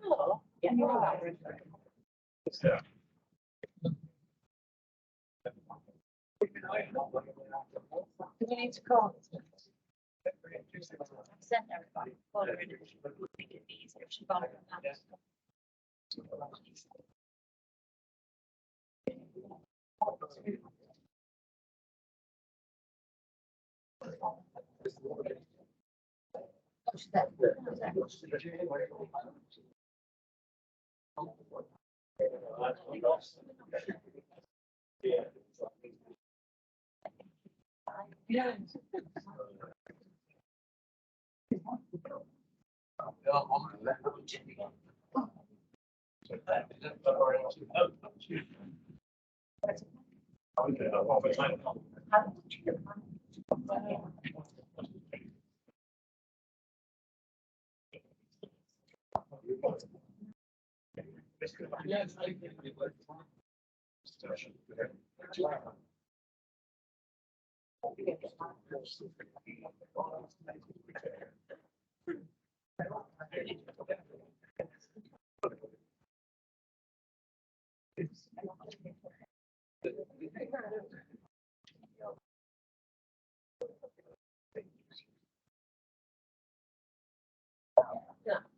Oh, yeah. Yeah. We need to call. Send everybody. Well, we're gonna make it easier. She bought it from that. Oh, she's at- Yeah.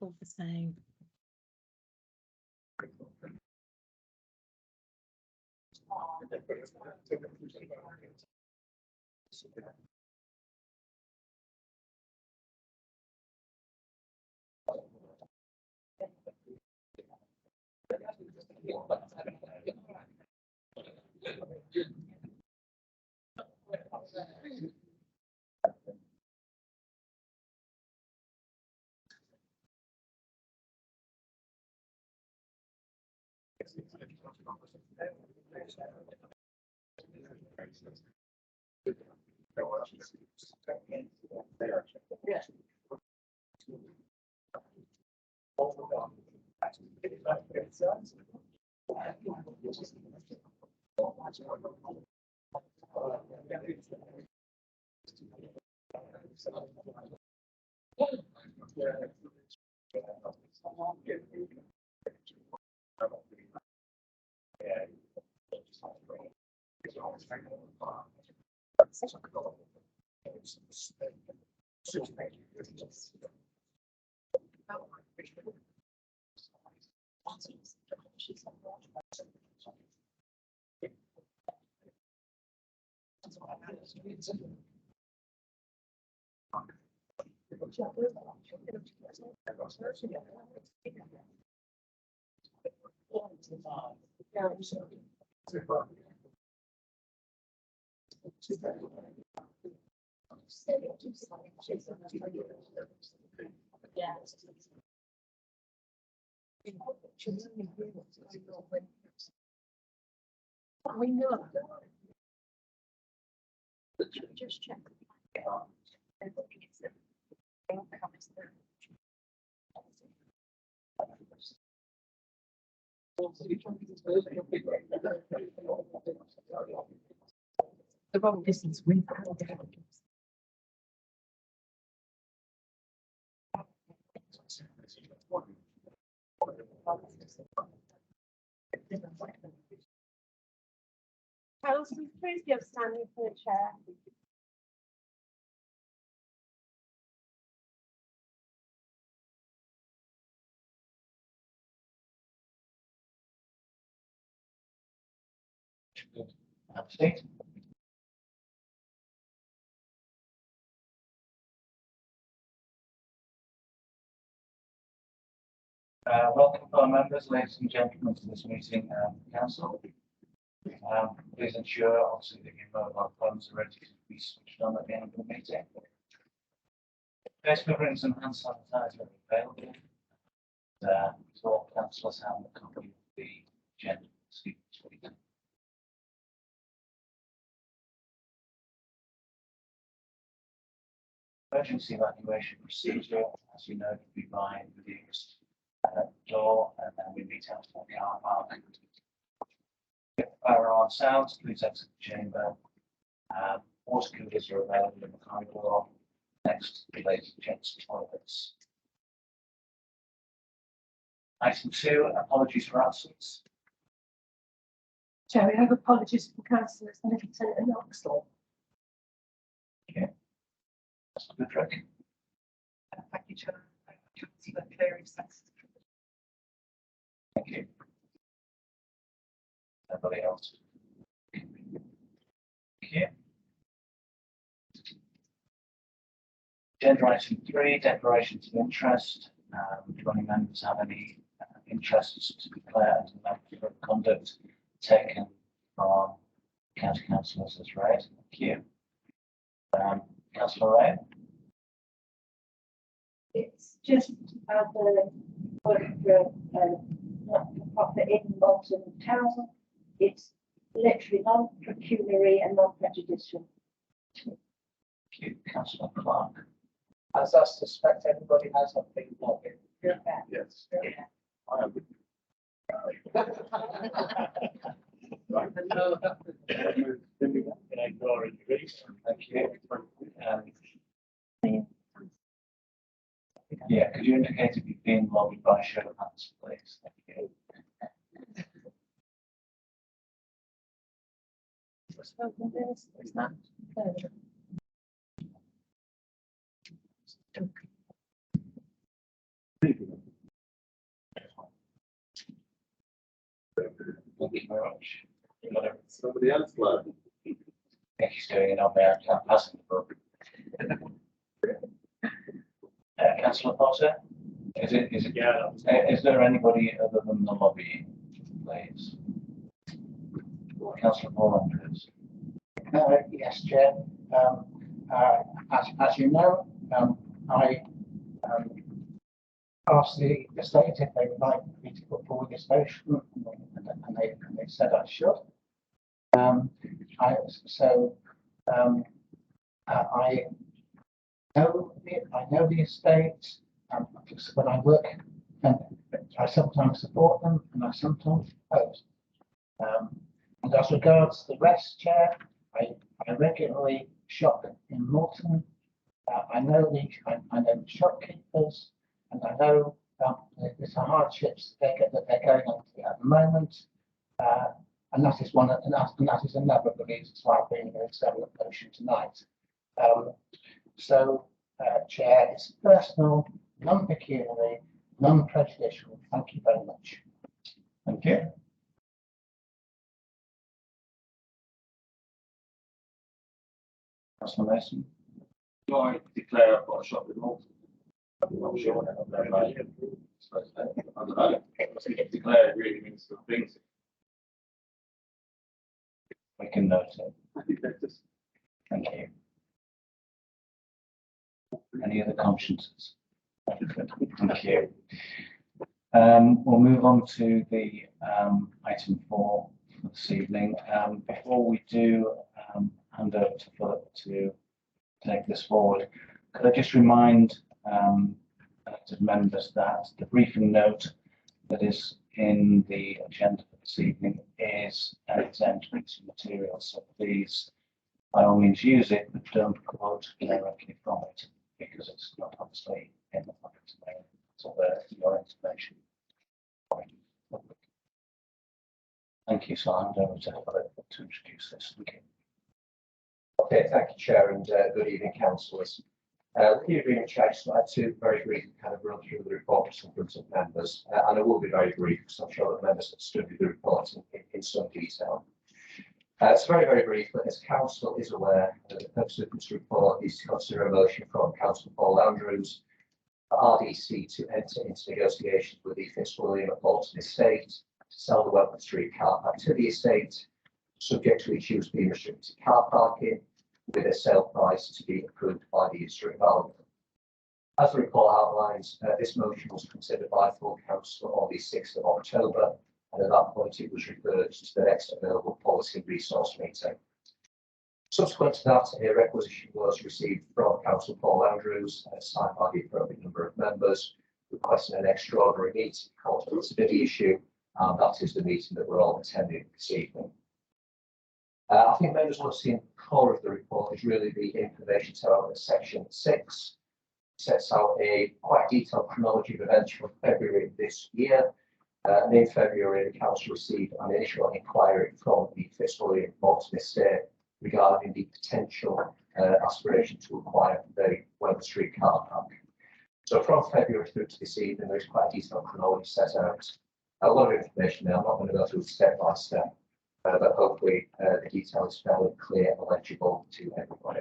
All the same. Yeah. We know. Just check. I think it's the- The wrong distance with. Carlos, please be standing for the chair. Abstain. Welcome, fellow members, ladies and gentlemen, to this meeting of the council. Please ensure, obviously, that your mobile phones are ready to be switched on at the end of the meeting. Face coverings and hand sanitizer are available. So all councillors have a copy of the agenda. Emergency evacuation procedure, as you know, can be by the door, and then we meet outside the car park. If fire alarm sounds, please exit the chamber. Water coolers are available in the corridor next to the ladies and gents toilets. Item 2, apologies for absence. Chair, we have apologies from councillors Middleton and Oxley. That's a good trick. Thank you, Chair. Councillor Cleary. Thank you. Anybody else? Thank you. Agenda item 3, declarations of interest. Do any members have any interests to declare as a matter of conduct taken from county councillors as read? Thank you. Councillor Ray. It's just the work for not-for-profit in Bolton Town. It's literally non-pecuniary and non-prejudicial. Thank you. Councillor Clark. As I suspect everybody has a big login. Yeah. Yes. Yeah. I would. Thank you. Yeah, could you indicate if you've been lobbied by show of hands, please? Thank you. It's not. Thank you very much. Somebody else like. I think he's doing it on there. I can't pass him the book. Councillor Potter, is it? Yeah. Is there anybody other than the lobby, please? Councillor Paul Andrews. Yes, Chair. As you know, I asked the estate if they would like me to put forward this motion, and they said I should. I know the estate. When I work, and I sometimes support them, and I sometimes oppose. And as regards the rest, Chair, I regularly shop in Morton, I know I know the shopkeepers, and I know there's the hardships that they're going on at the moment. And that is that is another of the reasons why I'm bringing an external motion tonight. Chair, it's personal, non-pecuniary, non-prejudicial. Thank you very much. Thank you. Councillor Mason. Do I declare I've got a shop with Malta? I'm not sure. I don't know. Declare really means the things. We can note it. I think that's just. Thank you. Any other consciences? Thank you. We'll move on to the item 4 for this evening. Before we do hand over to Philip to take this forward, could I just remind elected members that the briefing note that is in the agenda for this evening is an exempt piece of material, so please by all means use it, but don't quote directly from it because it's not obviously in the public domain. So your information. Thank you. So I'll hand over to Philip to introduce this. Thank you. Okay, thank you, Chair, and good evening, councillors. With the agreement, Chair, I just like to very briefly kind of run through the report in front of members, and I will be very brief because I'm sure that members have studied the report in some detail. So very briefly, as Council is aware, the purpose of this report is to consider a motion from Councillor Paul Andrews for RDC to enter into negotiations with the Fitzwilliam at Bolton Estate to sell the Welcome Street car park to the estate, subject to its use being restricted to car parking, with a sale price to be approved by the District Valuer. As the report outlines, this motion was considered by full council on the 6th of October, and at that point it was referred to the next available policy resource meeting. Subsequent to that, a requisition was received from Councillor Paul Andrews, signed by the appropriate number of members, requesting an extraordinary meeting called to consider the issue, and that is the meeting that we're all attending this evening. I think members will have seen the core of the report is really the information set out in section 6. It sets out a quite detailed chronology of events from February this year. And in February, the council received an initial inquiry from the Fitzwilliam Bolton Estate regarding the potential aspiration to acquire the Welcome Street car park. So from February through to this evening, there is quite a detailed chronology set out. A lot of information there. I'm not going to go through step by step. But hopefully the detail is fairly clear and legible to everybody.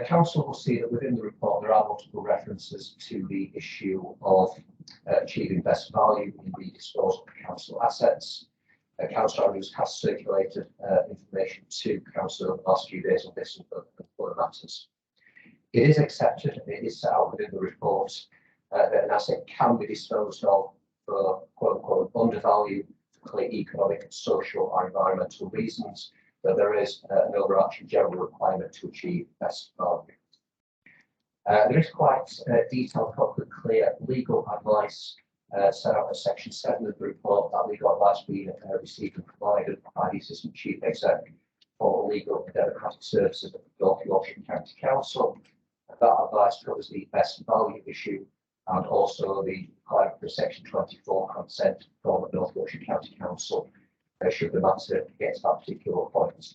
Council will see that within the report there are multiple references to the issue of achieving best value in the disposal of council assets. Council Andrews has circulated information to council over the last few days on this and other matters. It is accepted, it is set out within the report that an asset can be disposed of for quote unquote undervalue, clear economic, social or environmental reasons, but there is an overarching general requirement to achieve best value. There is quite detailed, proper, clear legal advice set out in section 7 of the report. That legal advice being received and provided by the Assistant Chief Exec for Legal and Democratic Services of the North Yorkshire County Council. That advice covers the best value issue and also the requirement for section 24 consent from the North Yorkshire County Council should the matter get to that particular point.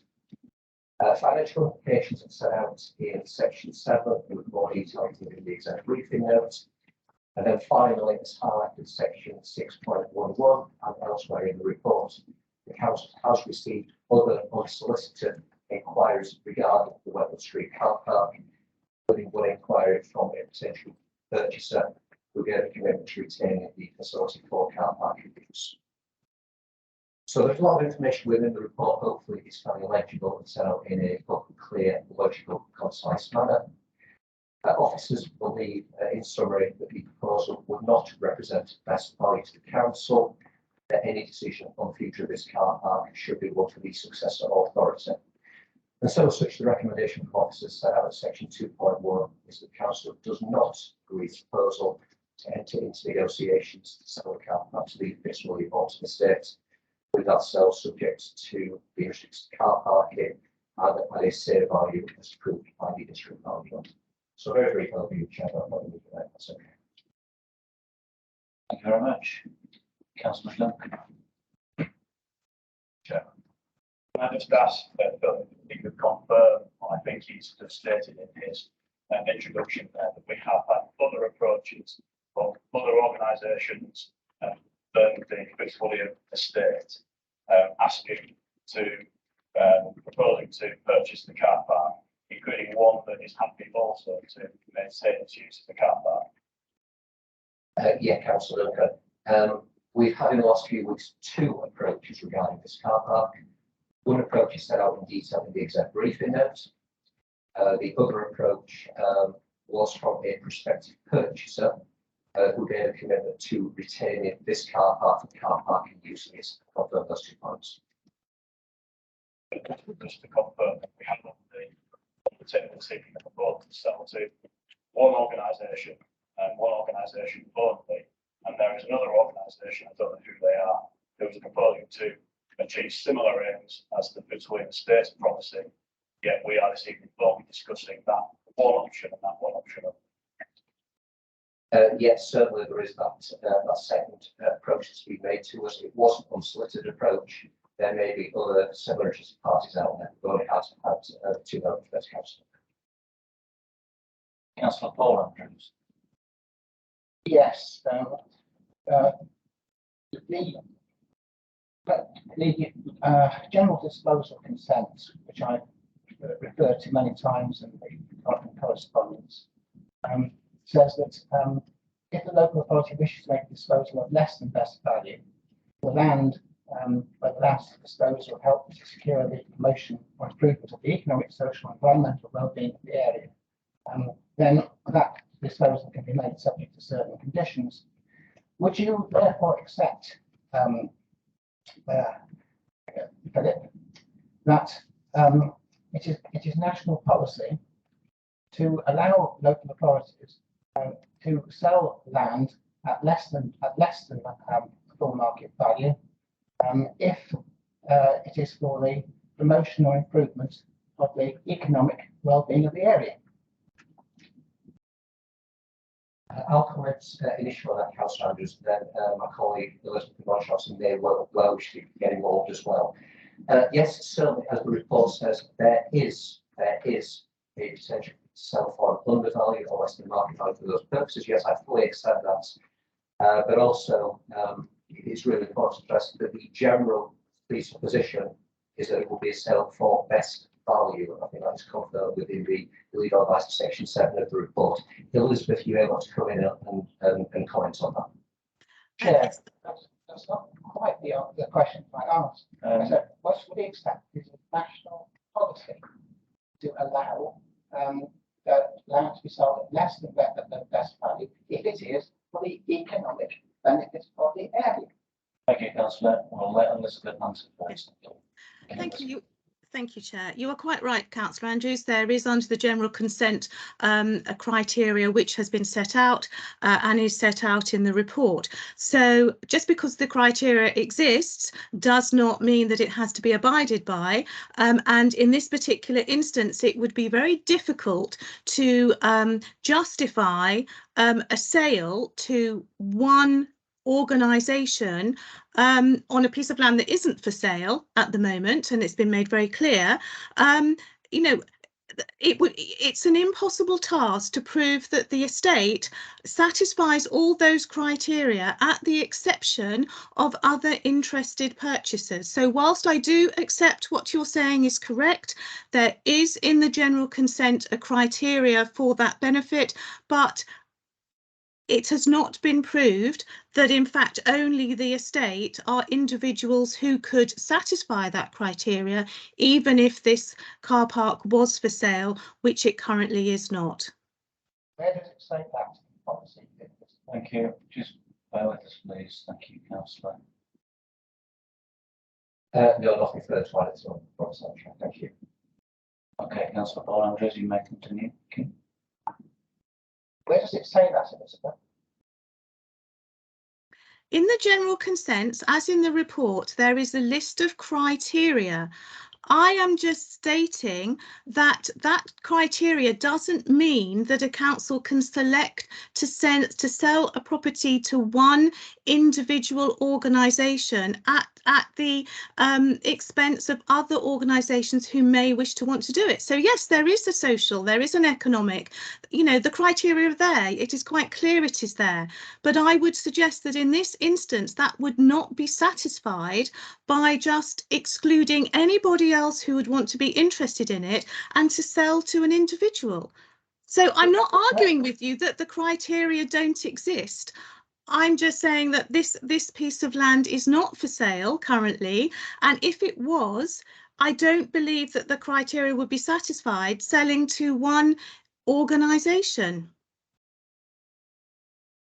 Financial implications are set out in section 7 with more detail in the exact briefing notes. And then finally, it's highlighted section 6.11 and elsewhere in the report. The council has received other unsolicited inquiries regarding the Welcome Street car park, including one inquiry from a potential purchaser who gave a commitment to retaining the facility for car parking use. So there's a lot of information within the report. Hopefully it's fairly legible and set out in a clear, logical, concise manner. Officers believe, in summary, that the proposal would not represent best value to the council, that any decision on the future of this car park should be one for the successor authority. And so such the recommendation from officers set out in section 2.1 is that council does not agree to the proposal to enter into negotiations to sell the car park to the Fitzwilliam Bolton Estate, with that sale subject to being restricted to car parking and a sale value as approved by the district value. So very brief overview, Chair, but I'll leave it there. That's okay. Thank you very much. Councillor Flynn. Can I just ask that he could confirm, I think he's just stated in his introduction there, that we have had other approaches from other organisations than the Fitzwilliam estate, asking to, proposing to purchase the car park, including one that is happy also to maintain its use of the car park. Yeah, Councillor Lunker. We've had in the last few weeks 2 approaches regarding this car park. One approach is set out in detail in the exec briefing notes. The other approach was from a prospective purchaser who gave a commitment to retaining this car park for car parking uses. Confirm those 2 points. Just to confirm, we have on the table seeking a proposal to sell to one organisation and one organisation only, and there is another organisation, I don't know who they are, who is proposing to achieve similar aims as the Fitzwilliam estate promising, yet we are this evening only discussing that one option and that one option. Yes, certainly there is that second approach that's been made to us. It wasn't an unsolicited approach. There may be other similar interested parties out there, but it has had 2 votes for this council. Councillor Paul Andrews. Yes, the general disposal consent, which I've referred to many times in the correspondence, says that if the local authority wishes to make a disposal of less than best value, the land, where the land's disposal will help to secure the promotion or improvement of the economic, social, and environmental well-being of the area, then that disposal can be made subject to certain conditions. Would you therefore accept, Philip, that it is national policy to allow local authorities to sell land at less than full market value if it is for the promotion or improvement of the economic well-being of the area? I'll comment initially on that, Councillor Andrews, then my colleague Elizabeth Monshausen may well wish to get involved as well. Yes, certainly, as the report says, there is a potential to sell for an undervalue or less than market value for those purposes. Yes, I fully accept that. But also, it's really important to stress that the general presupposition is that it will be a sale for best value. I think that is confirmed within the legal advice of section 7 of the report. Elizabeth, you're able to come in and comment on that. Chair, that's not quite the question I asked. I said, what would you accept is a national policy to allow that land to be sold at less than best value if it is for the economic benefits of the area? Thank you, Councillor. We'll let Elizabeth answer first. Thank you. Thank you, Chair. You are quite right, Councillor Andrews. There is under the general consent a criteria which has been set out and is set out in the report. So just because the criteria exists does not mean that it has to be abided by. And in this particular instance, it would be very difficult to justify a sale to one organisation on a piece of land that isn't for sale at the moment, and it's been made very clear. You know, it's an impossible task to prove that the estate satisfies all those criteria at the exception of other interested purchasers. So whilst I do accept what you're saying is correct, there is in the general consent a criteria for that benefit, but it has not been proved that in fact only the estate are individuals who could satisfy that criteria, even if this car park was for sale, which it currently is not. Where does it say that policy? Thank you. Just bear with us, please. Thank you, Councillor. No, nothing further to add. It's on the Thank you. Okay, Councillor Paul Andrews, you may continue. Okay. Where does it say that, Elizabeth? In the general consents, as in the report, there is a list of criteria. I am just stating that that criteria doesn't mean that a council can select to sell a property to one individual organisation at the expense of other organisations who may wish to want to do it. So yes, there is a social, there is an economic, you know, the criteria are there. It is quite clear it is there. But I would suggest that in this instance, that would not be satisfied by just excluding anybody else who would want to be interested in it and to sell to an individual. So I'm not arguing with you that the criteria don't exist. I'm just saying that this piece of land is not for sale currently, and if it was, I don't believe that the criteria would be satisfied selling to one organisation.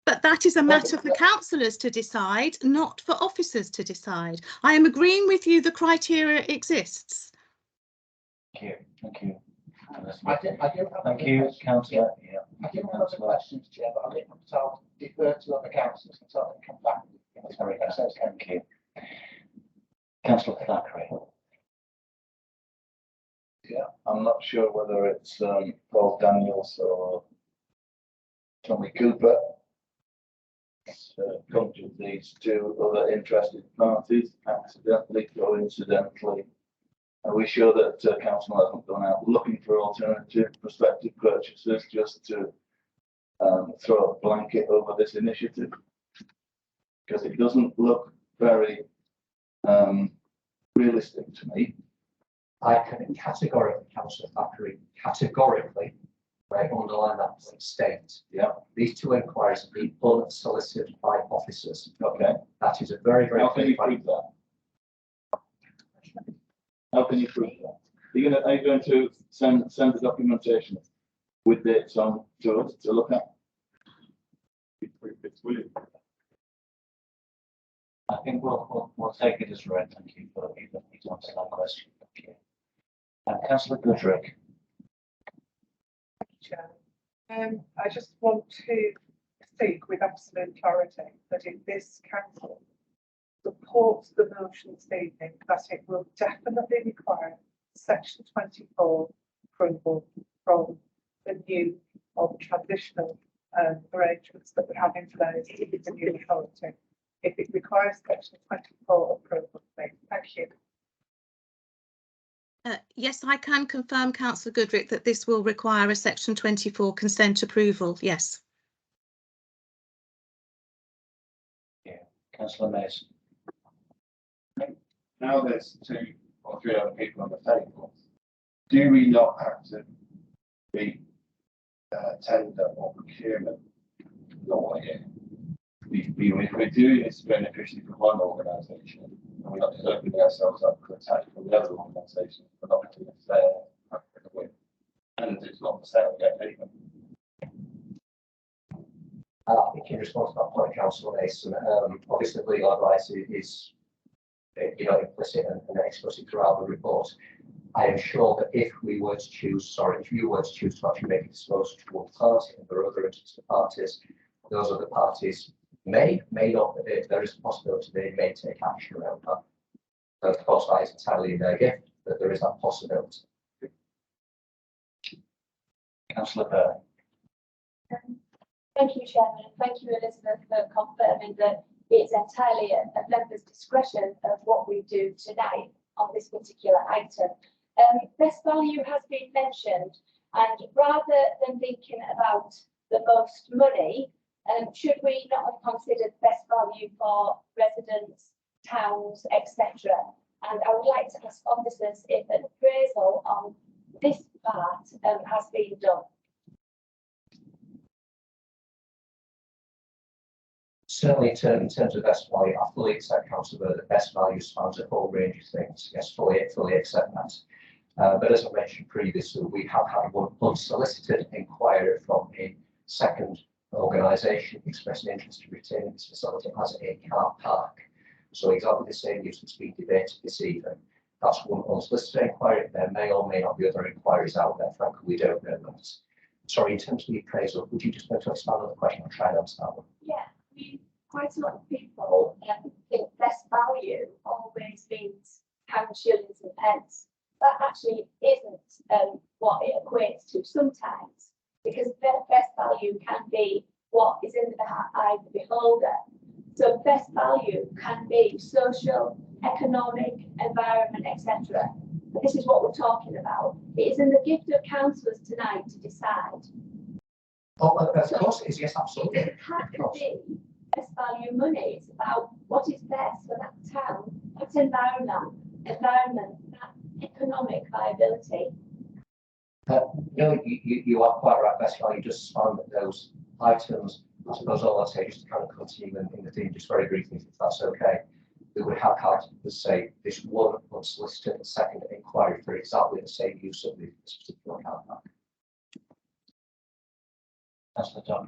But that is a matter for councillors to decide, not for officers to decide. I am agreeing with you the criteria exists. Thank you. Thank you. I do have Thank you, councillor. Yeah. I do have other questions, Chair, but I'll defer to other councillors until I can come back. Sorry, thank you. Councillor Thackeray. Yeah, I'm not sure whether it's Paul Daniels or Tommy Cooper. Come to these two other interested parties accidentally, coincidentally. Are we sure that council hasn't gone out looking for alternative prospective purchasers just to throw a blanket over this initiative? Because it doesn't look very realistic to me. I can categorically, Councillor Thackeray, categorically, right, underline that point, state. Yeah. These two inquiries have been unsolicited by officers. Okay. That is a very, very How can you prove that? How can you prove that? Are you going to send the documentation with dates on to us to look at? I think we'll take it as read. Thank you for you answer that question. Thank you. Councillor Goodrick. Chair. I just want to speak with absolute clarity that if this council supports the motion this evening, that it will definitely require section 24 approval from the new or transitional arrangements that we have in place with the new authority. If it requires section 24 approval, please. Thank you. Yes, I can confirm, Councillor Goodrick, that this will require a section 24 consent approval. Yes. Yeah. Councillor Mason. Now there's 2 or 3 other people on the table. Do we not have to be tender or procurement law here? If we're doing this beneficially for one organisation, and we're not just opening ourselves up for attack from the other organisation, we're not getting a fair win. And it's not for sale yet either. I think in response to that point, Councillor Mason, obviously legal advice is implicit and explicit throughout the report. I am sure that if you were to choose to actually make a disclosure to one party, and there are other interested parties, those other parties may not, there is a possibility they may take action around that. But of course, that is entirely in their gift, that there is that possibility. Councillor Burr. Thank you, Chairman, and thank you, Elizabeth, for confirming that it's entirely a member's discretion of what we do tonight on this particular item. Best value has been mentioned, and rather than thinking about the most money, should we not have considered best value for residents, towns, etc.? And I would like to ask officers if an appraisal on this part has been done. Certainly, in terms of best value, I fully accept, Councillor, that best value spans a whole range of things. Yes, fully accept that. But as I mentioned previously, we have had one unsolicited inquiry from a second organisation expressing interest in retaining this facility as a car park. So exactly the same use that's being debated this evening. That's one unsolicited inquiry. There may or may not be other inquiries out there. Frankly, we don't know that. Sorry, in terms of the appraisal, would you just want to expand on the question? I'll try and answer that one. Yeah, quite a lot of people think best value always means pounds, shillings and pence. that actually isn't what it equates to sometimes, because best value can be what is in the eye of the beholder. So best value can be social, economic, environment, etc. But this is what we're talking about. It is in the gift of councillors tonight to decide. Oh, of course it is, yes, absolutely. It can't be best value money. It's about what is best for that town, that environment, that economic viability. No, you are quite right, best value does span those items. I suppose all I'd say, just to kind of continue in the theme, just very briefly, if that's okay. We would have had, let's say, this one unsolicited second inquiry for exactly the same use of this particular car park. Councillor Dunn.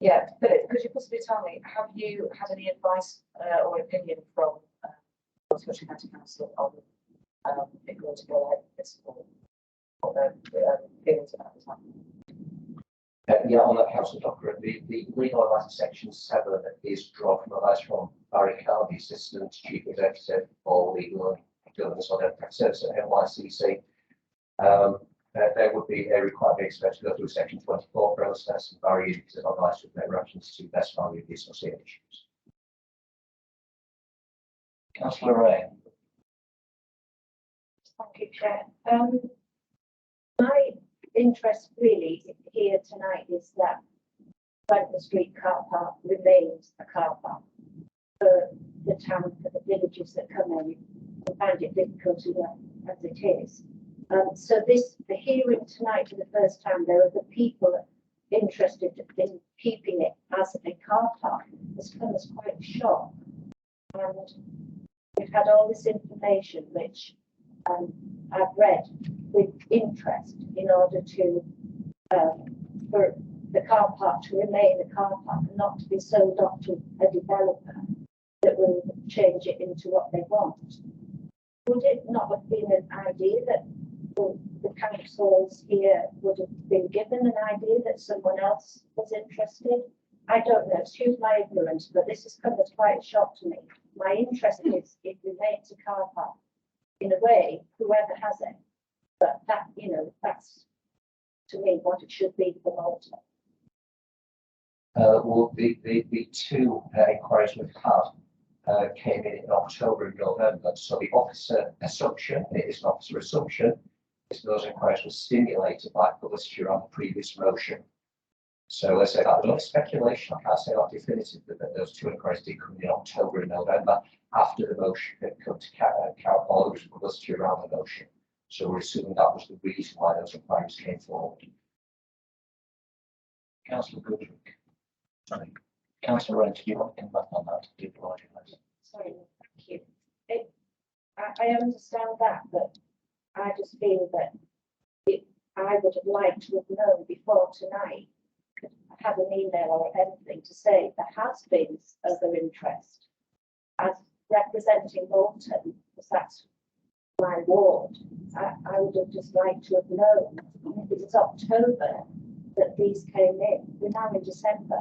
Yeah, Philip, could you possibly tell me, have you had any advice or opinion from Scottish County Council on if you want to go ahead with this or what their feelings about the time? Yeah, on that council document, the legal advice in section 7 is drawn from advice from Barry Carr, the Assistant Chief Executive for Legal and Governance on Democratic Service at NYCC. There would be a requirement expected to go through section 24 process, and Barry uses advice with no reference to best value of the associated issues. Councillor Ray. Thank you, Chair. My interest really here tonight is that Brentford Street car park remains a car park for the town, for the villages that come in and find it difficult enough as it is. So the hearing tonight for the first time, there are the people interested in keeping it as a car park. Has come as quite a shock. And we've had all this information which I've read with interest in order to for the car park to remain a car park and not to be sold off to a developer that will change it into what they want. Would it not have been an idea that the councils here would have been given an idea that someone else was interested? I don't know, excuse my ignorance, but this has come as quite a shock to me. My interest is it remains a car park in a way, whoever has it. But that, you know, that's to me what it should be for Malta. Well, the two inquiries we've had came in October and November. So the officer assumption, it is an officer assumption, is those inquiries were stimulated by publicity around the previous motion. So let's say that was only speculation. I can't say that definitively, but those two inquiries did come in October and November after the motion had come to count all there was publicity around the motion. So we're assuming that was the reason why those inquiries came forward. Councillor Goodrick. Sorry. Councillor Wren, do you want to come back on that? Do you apologise? Sorry, thank you. I understand that, but I just feel that I would have liked to have known before tonight, have an email or anything to say there has been other interest. As representing Bolton, because that's my ward, I would have just liked to have known. It was October that these came in. We're now in December.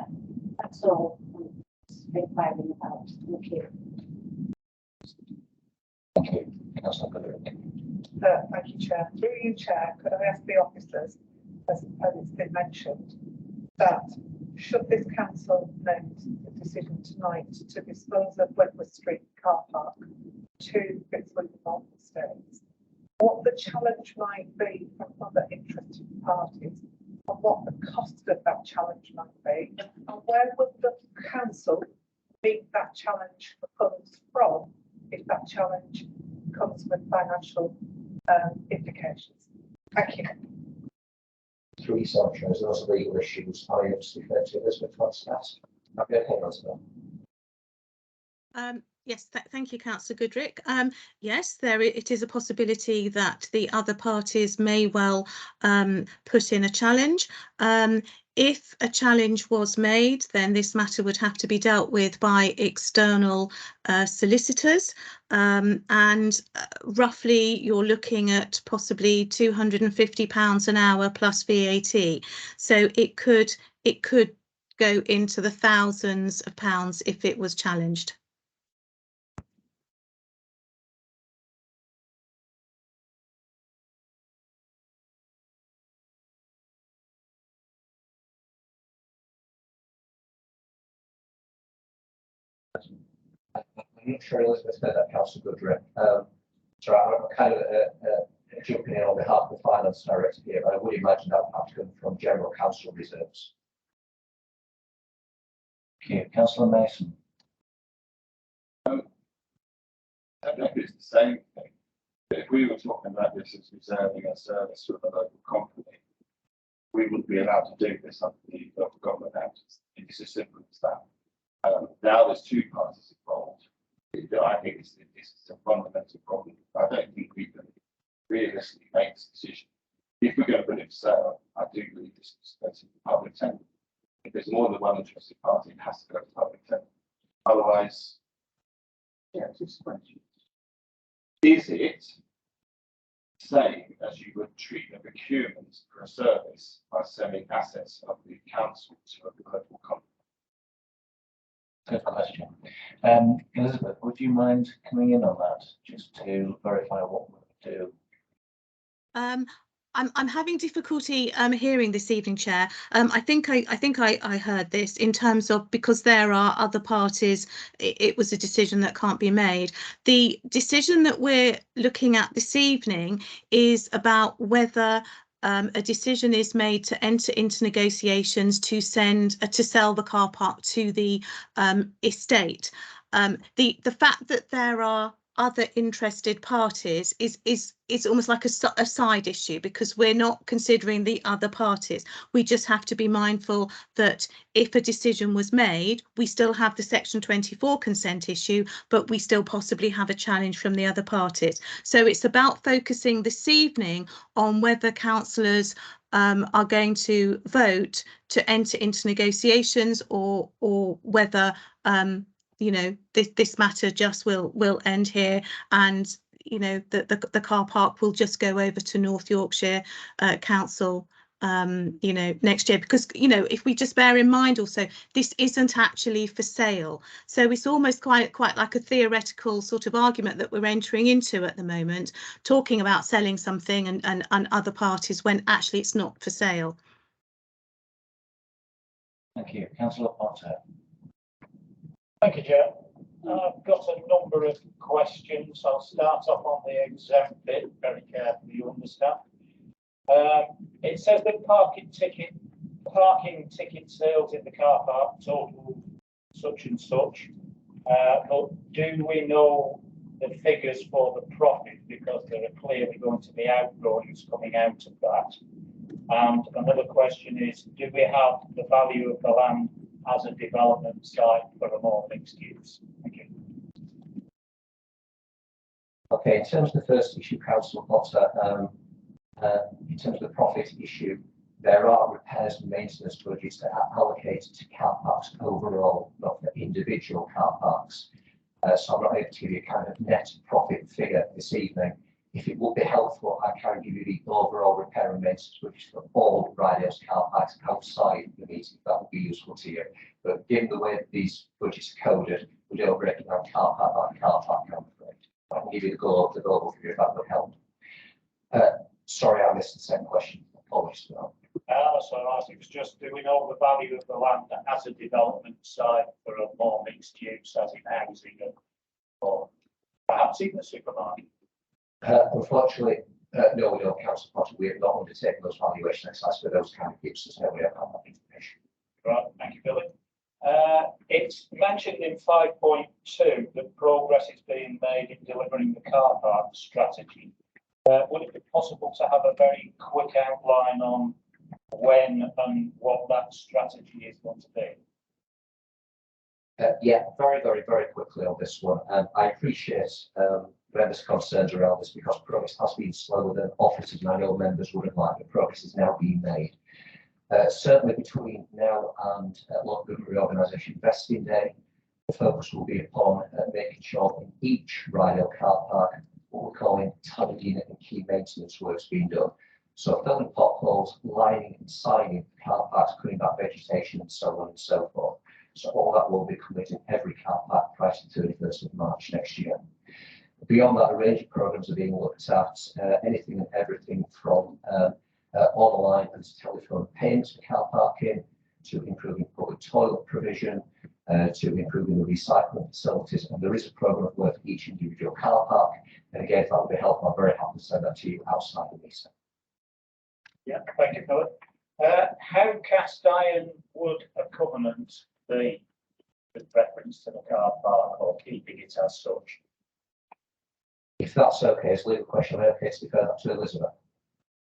That's all I'm inquiring about. Thank you. Thank you. Councillor Goodrick. Thank you, Chair. Through you, Chair, could I ask the officers, as it's been mentioned, that should this council make the decision tonight to dispose of Wentworth Street car park to Fitzwilliam Malta Estates, what the challenge might be from other interested parties, and what the cost of that challenge might be, and where would the council meet that challenge for funds from if that challenge comes with financial implications. Thank you. Three assumptions, those are legal issues. I just referred to Elizabeth wants to ask. Okay, Elizabeth. Yes, thank you, Councillor Goodrick. Yes, it is a possibility that the other parties may well put in a challenge. If a challenge was made, then this matter would have to be dealt with by external solicitors, and roughly you're looking at possibly £250 an hour plus VAT. So it could go into the thousands of pounds if it was challenged. I'm not sure Elizabeth heard that, Councillor Goodrich. So I'm kind of jumping in on behalf of the Finance Director here, but I would imagine that would have to come from General Council reserves. Okay, Councillor Mason. I don't know if it's the same thing, but if we were talking about this as reserving a service with a local company, we wouldn't be allowed to do this under the Local Government Act. It's as simple as that. Now there's two parties involved. I think this is a fundamental problem. I don't think we can realistically make this decision. If we're going to put it for sale, I do believe this is going to be public tender. If there's more than one interested party, it has to go to public tender. Otherwise, yeah, it's just a question. Is it same as you would treat a procurement for a service by selling assets of the council to a local company? Good question. Elizabeth, would you mind coming in on that just to verify what we do? I'm having difficulty hearing this evening, Chair. I think I heard this in terms of because there are other parties, it was a decision that can't be made. The decision that we're looking at this evening is about whether a decision is made to enter into negotiations to sell the car park to the estate. The fact that there are other interested parties is almost like a side issue, because we're not considering the other parties. We just have to be mindful that if a decision was made, we still have the Section 24 consent issue, but we still possibly have a challenge from the other parties. So it's about focusing this evening on whether councillors are going to vote to enter into negotiations, or whether you know, this matter just will end here, and you know the car park will just go over to North Yorkshire Council you know, next year. Because you know, if we just bear in mind also, this isn't actually for sale, so it's almost quite like a theoretical sort of argument that we're entering into at the moment, talking about selling something and other parties when actually it's not for sale. Thank you. Councillor Potter. Thank you, Chair. I've got a number of questions. I'll start off on the exempt bit, very carefully, you understand. It says that parking ticket sales in the car park total such and such. But do we know the figures for the profit? Because there are clearly going to be outgoings coming out of that. And another question is, do we have the value of the land as a development site for a more mixed use? Thank you. Okay, in terms of the first issue, Councillor Potter, in terms of the profit issue, there are repairs and maintenance budgets that are allocated to car parks overall, not for individual car parks. So I'm not able to give you a kind of net profit figure this evening. If it would be helpful, I can give you the overall repair and maintenance budget for all Rydales car parks outside the meeting. That would be useful to you. But given the way that these budgets are coded, we don't break it down car park by car park, I'm afraid. I can give you the global figure if that would help. Sorry, I missed the second question. Apologies for that. That's all right. It was just, do we know the value of the land as a development site for a more mixed use, as in housing, or perhaps even a supermarket? Unfortunately, no, we don't, Councillor Potter. We have not undertaken those valuation exercises for those kind of uses. No, we don't have that information. Right, thank you, Billy. It's mentioned in 5.2 that progress is being made in delivering the car park strategy. Would it be possible to have a very quick outline on when and what that strategy is going to be? Yeah, very quickly on this one. I appreciate members' concerns around this, because progress has been slower than officers, and I know members wouldn't like, but progress is now being made. Certainly between now and local government reorganisation vesting day, the focus will be upon making sure in each Rydale car park what we're calling tidying and key maintenance works being done. So filling potholes, lining and signing car parks, cutting back vegetation and so on and so forth. So all that will be completed in every car park prior to the 31st of March next year. Beyond that, a range of programmes are being looked at, anything and everything from online and telephone payments for car parking, to improving public toilet provision, to improving the recycling facilities, and there is a programme of work for each individual car park. And again, if that would be helpful, I'm very happy to send that to you outside the meeting. Yeah, thank you, Philip. How cast iron would a covenant be with reference to the car park or keeping it as such? If that's okay, it's a legal question, I'm okay to defer that to Elizabeth.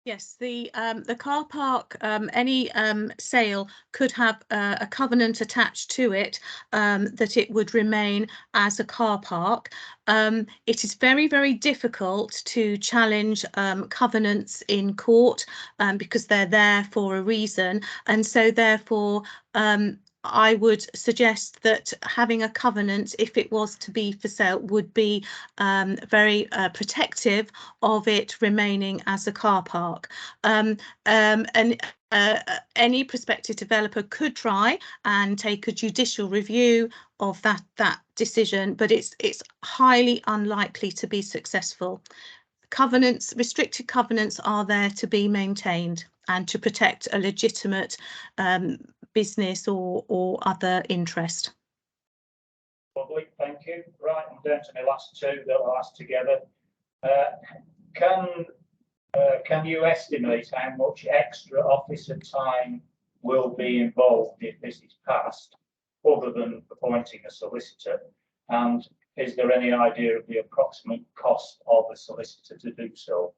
Yes, the car park, any sale could have a covenant attached to it that it would remain as a car park. It is very, very difficult to challenge covenants in court because they're there for a reason, and so therefore I would suggest that having a covenant, if it was to be for sale, would be very protective of it remaining as a car park. And any prospective developer could try and take a judicial review of that decision, but it's highly unlikely to be successful. Covenants, restricted covenants, are there to be maintained and to protect a legitimate business or other interest. Lovely, thank you. Right, I'm down to my last two that I'll ask together. Can you estimate how much extra officer time will be involved if this is passed, other than appointing a solicitor? And is there any idea of the approximate cost of a solicitor to do so?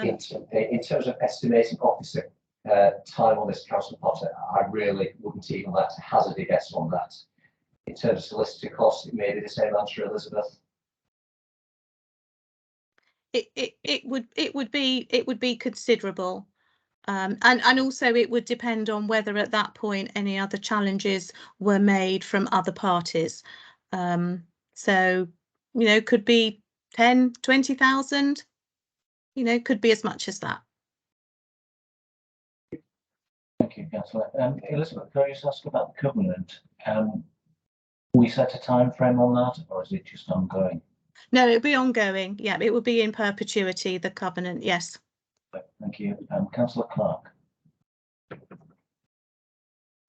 In terms of estimating officer time on this, Councillor Potter, I really wouldn't even like to hazard a guess on that. In terms of solicitor costs, it may be the same answer, Elizabeth. It would be considerable, and also it would depend on whether at that point any other challenges were made from other parties. So could be 10,000-20,000. Could be as much as that. Thank you, Councillor. Elizabeth, can I just ask about the covenant? We set a time frame on that, or is it just ongoing? No, it'll be ongoing. Yeah, it will be in perpetuity, the covenant. Yes. Thank you. Councillor Clark.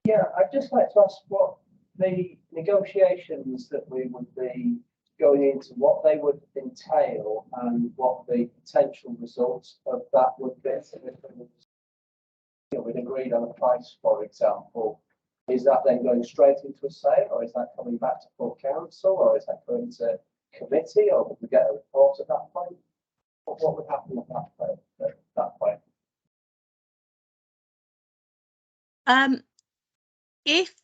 Yeah, I'd just like to ask what the negotiations that we would be going into, what they would entail and what the potential results of that would be. We'd agreed on a price, for example. Is that then going straight into a sale, or is that coming back to full council, or is that going to committee, or would we get a report at that point? What would happen at that point? If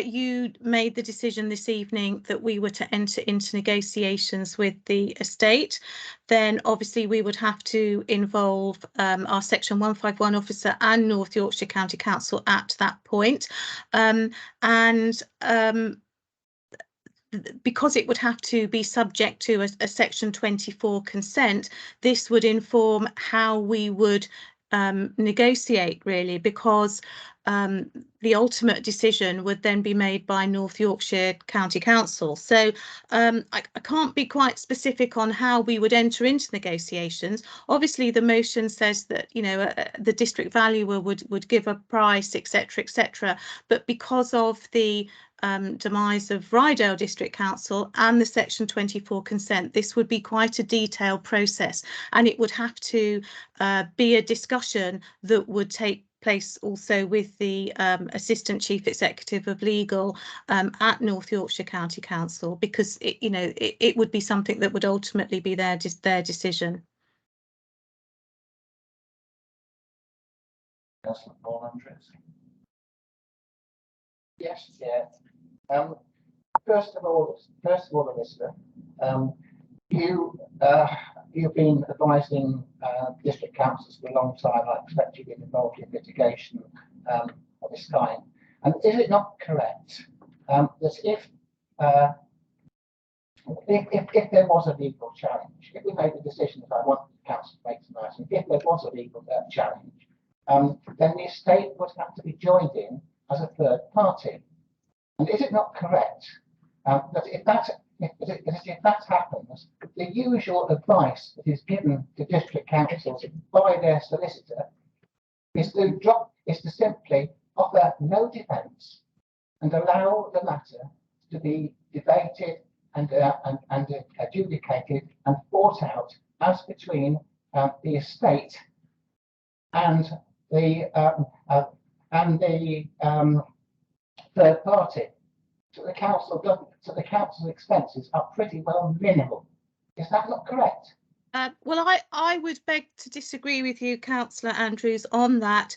you made the decision this evening that we were to enter into negotiations with the estate, then obviously we would have to involve our Section 151 officer and North Yorkshire County Council at that point. Because it would have to be subject to a Section 24 consent, this would inform how we would negotiate, really, because the ultimate decision would then be made by North Yorkshire County Council. So I can't be quite specific on how we would enter into negotiations. Obviously, the motion says that the district valuer would give a price, etc., etc. But because of the demise of Rydale District Council and the Section 24 consent, this would be quite a detailed process, and it would have to be a discussion that would take place also with the Assistant Chief Executive of Legal at North Yorkshire County Council, because it would be something that would ultimately be their decision. Councillor Paul Andrews. Yes, Chair. First of all, Elizabeth, you've been advising district councils for a long time. I expect you've been involved in litigation of this kind. And is it not correct that if there was a legal challenge, if we made the decision that I want the council to make tonight, and if there was a legal challenge, then the estate would have to be joined in as a third party? And is it not correct that if that happens, the usual advice that is given to district councils by their solicitor is to simply offer no defence and allow the matter to be debated and adjudicated and fought out as between the estate and the third party. So the council doesn't. So the council's expenses are pretty well minimal. Is that not correct? Well, I would beg to disagree with you, Councillor Andrews, on that.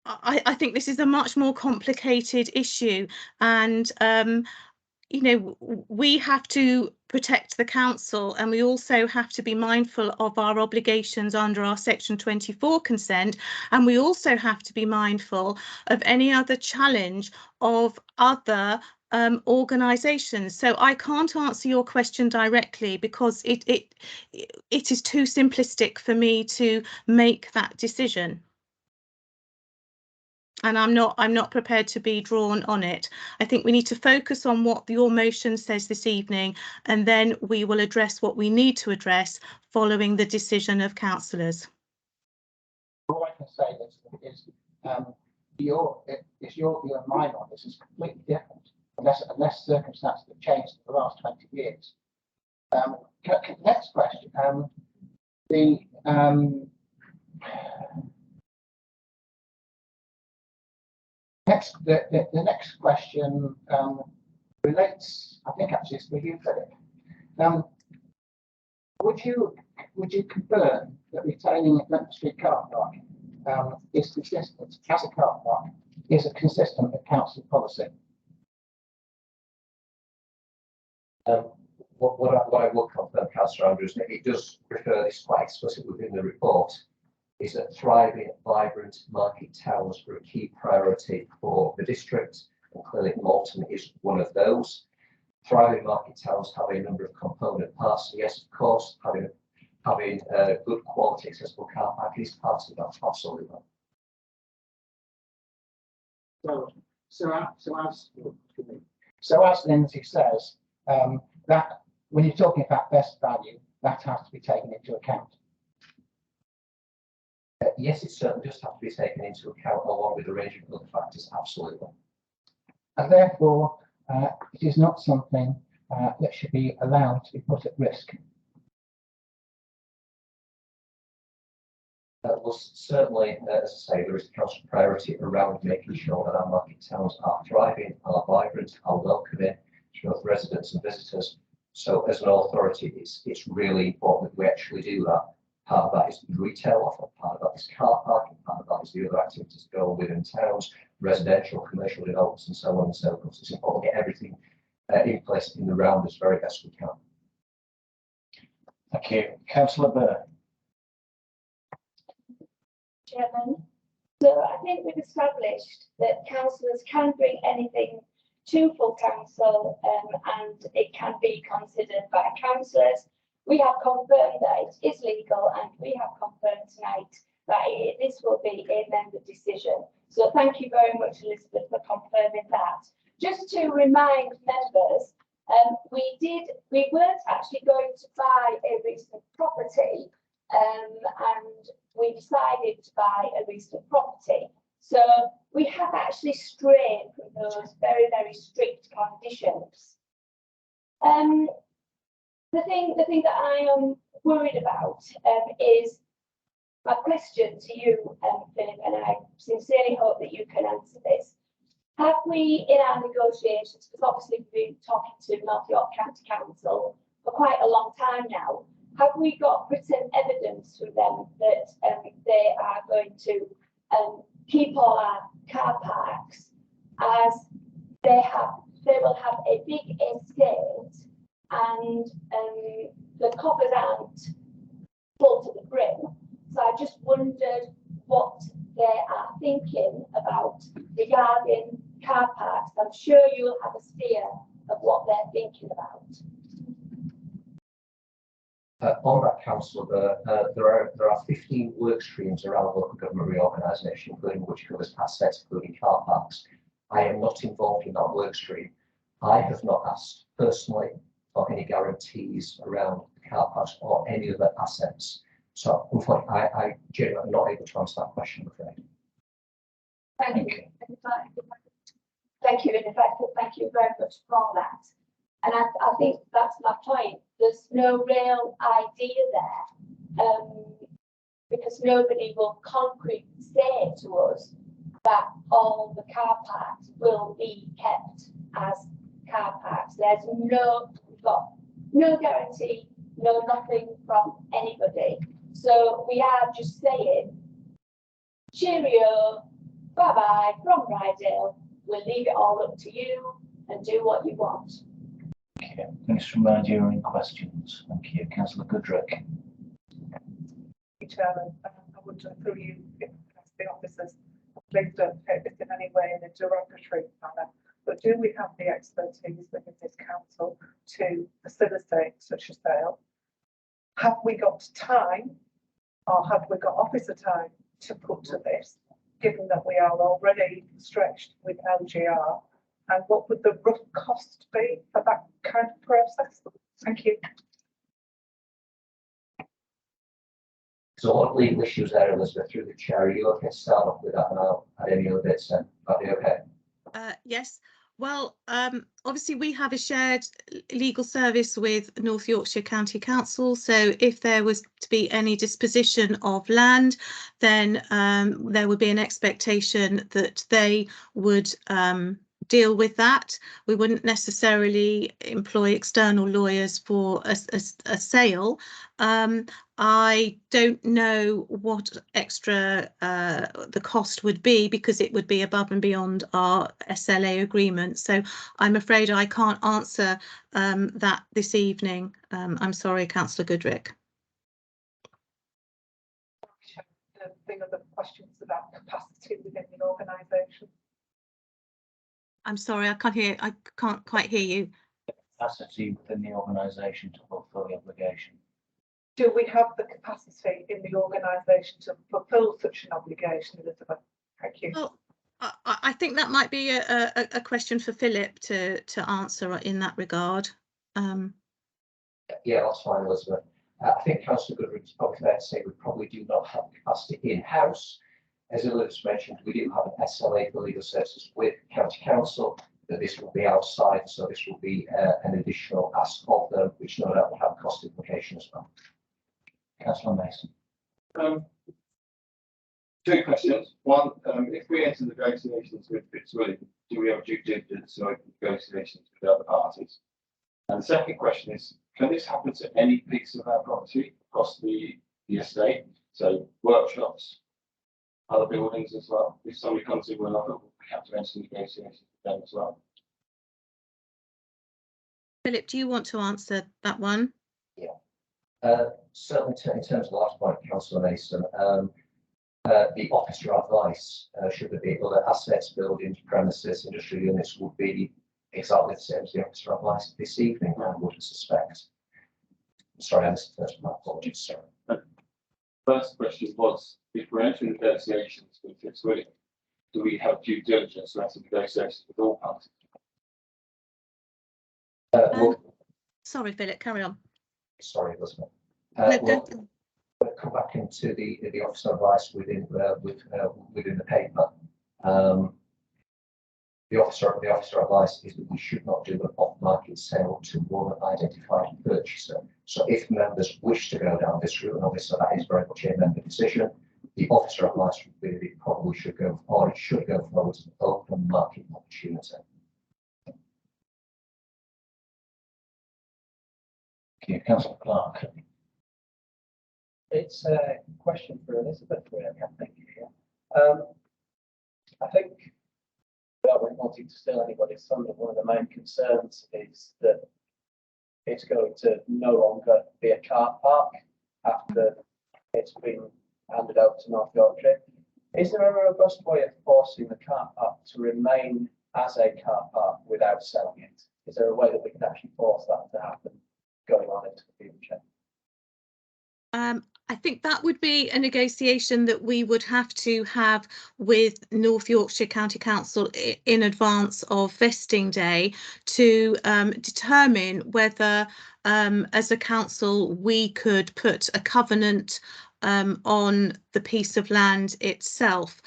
I think this is a much more complicated issue, and you know, we have to protect the council, and we also have to be mindful of our obligations under our Section 24 consent, and we also have to be mindful of any other challenge of other organisations. So I can't answer your question directly because it is too simplistic for me to make that decision. And I'm not prepared to be drawn on it. I think we need to focus on what your motion says this evening, and then we will address what we need to address following the decision of councillors. All I can say is your view and mine on this is completely different, unless circumstances have changed in the last 20 years. Next question. The next question relates, I think actually it's for you, Philip. Would you confirm that retaining Lempton Street car park is consistent as a car park is consistent with council policy? What I will confirm, Councillor Andrews, and it does refer this quite explicitly within the report, is that thriving, vibrant market towns are a key priority for the district, and clearly Malton is one of those. Thriving market towns have a number of component parts. So yes, of course, having a good quality accessible car park is part of that, absolutely. So as Lindsay says, that when you're talking about best value, that has to be taken into account. Yes, it certainly does have to be taken into account along with a range of other factors, absolutely. And therefore, it is not something that should be allowed to be put at risk. Well, certainly, as I say, there is a council priority around making sure that our market towns are thriving, are vibrant, are welcoming to both residents and visitors. So as an authority, it's really important that we actually do that. Part of that is the retail offer, part of that is car parking, part of that is the other activities that go within towns, residential, commercial developments, and so on and so forth. It's important to get everything in place in the round as very best we can. Thank you. Councillor Burr. Chairman, so I think we've established that councillors can bring anything to full council and it can be considered by councillors. We have confirmed that it is legal, and we have confirmed tonight that this will be a member decision. So thank you very much, Elizabeth, for confirming that. Just to remind members, we weren't actually going to buy a recent property, and we decided to buy a recent property. So we have actually strayed from those very, very strict conditions. The thing that I am worried about is my question to you, Philip, and I sincerely hope that you can answer this. Have we, in our negotiations, because obviously we've been talking to North York County Council for quite a long time now, have we got written evidence from them that they are going to keep all our car parks as they will have a big estate and the coffers aren't full to the brim? So I just wondered what they are thinking about regarding car parks. I'm sure you'll have a steer of what they're thinking about. On that, Councillor, there are 15 work streams around local government reorganisation, including which covers assets, including car parks. I am not involved in that work stream. I have not asked personally for any guarantees around car parks or any other assets. So unfortunately, I genuinely am not able to answer that question, I'm afraid. Thank you. Thank you, and in fact, thank you very much for that. And I think that's my point. There's no real idea there, because nobody will concretely say to us that all the car parks will be kept as car parks. We've got no guarantee, no nothing from anybody. So we are just saying, cheerio, bye-bye from Rydale. We'll leave it all up to you and do what you want. Okay, please remind you any questions. Thank you. Councillor Goodrick. Chairman, I would through you, if the officers, please don't take this in any way in a derogatory manner, but do we have the expertise within this council to facilitate such a sale? Have we got time, or have we got officer time to put to this, given that we are already stretched with LGR? And what would the rough cost be for that kind of process? Thank you. There's a lot of legal issues there, Elizabeth, through the chair. Are you okay to start off with that, and I'll add any other bits then? That'd be okay. Yes. Well, obviously we have a shared legal service with North Yorkshire County Council. So if there was to be any disposition of land, then there would be an expectation that they would deal with that. We wouldn't necessarily employ external lawyers for a sale. I don't know what extra the cost would be, because it would be above and beyond our SLA agreement. So I'm afraid I can't answer that this evening. I'm sorry, Councillor Goodrick. The other questions about capacity within the organisation. I'm sorry, I can't quite hear you. Capacity within the organisation to fulfil the obligation. Do we have the capacity in the organisation to fulfil such an obligation, Elizabeth? Thank you. Well, I think that might be a question for Philip to answer in that regard. Yeah, that's fine, Elizabeth. I think Councillor Goodrick is probably fair to say we probably do not have capacity in-house. As Elizabeth mentioned, we do have an SLA for legal services with County Council, that this will be outside, so this will be an additional ask of them, which no doubt will have cost implications as well. Councillor Mason. Two questions. One, if we enter negotiations with Fitzwilliam, do we have due diligence or negotiations with other parties? And the second question is, can this happen to any piece of our property across the estate? So workshops, other buildings as well. If somebody comes in with an offer, we have to enter negotiations with them as well. Philip, do you want to answer that one? Yeah. Certainly in terms of the last point, Councillor Mason, the officer advice, should there be other assets, buildings, premises, industrial units, would be exactly the same as the officer advice this evening, I would suspect. Sorry, I missed the first one. Apologies, sorry. First question was, if we're entering negotiations with Fitzwilliam, do we have due diligence to enter negotiations with all parties? Sorry, Philip, carry on. Sorry, Elizabeth. No, We'll come back into the officer advice within within the paper. The officer advice is that we should not do an off-market sale to one identified purchaser. So if members wish to go down this route, and obviously that is very much a member decision, the officer advice would be that it probably should go, or it should go forward as an open market opportunity. Okay, Councillor Clark. It's a question for Elizabeth, really, I think. I think, without wanting to steal anybody's thunder, one of the main concerns is that it's going to no longer be a car park after it's been handed out to North Yorkshire. Is there a robust way of forcing the car park to remain as a car park without selling it? Is there a way that we can actually force that to happen going on into the future? I think that would be a negotiation that we would have to have with North Yorkshire County Council in advance of vesting day to determine whether, as a council, we could put a covenant on the piece of land itself.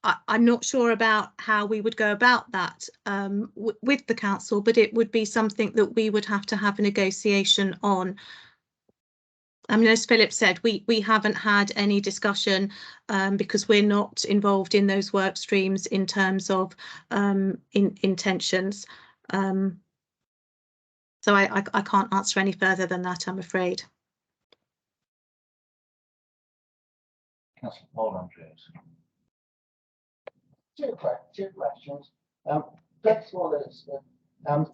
I'm not sure about how we would go about that with the council, but it would be something that we would have to have a negotiation on. I mean, as Philip said, we haven't had any discussion because we're not involved in those work streams in terms of intentions. So I can't answer any further than that, I'm afraid. Councillor Paul Andrews. Two questions. First of all,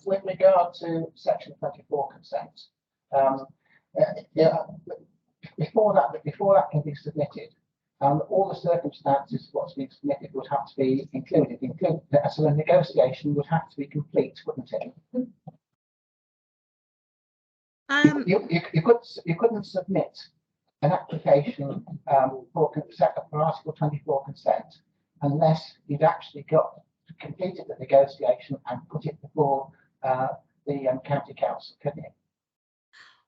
with regard to section 24 consent, before that can be submitted, all the circumstances of what's been submitted would have to be included. So the negotiation would have to be complete, wouldn't it? You couldn't submit an application for Article 24 consent unless you'd actually completed the negotiation and put it before the county council, couldn't you?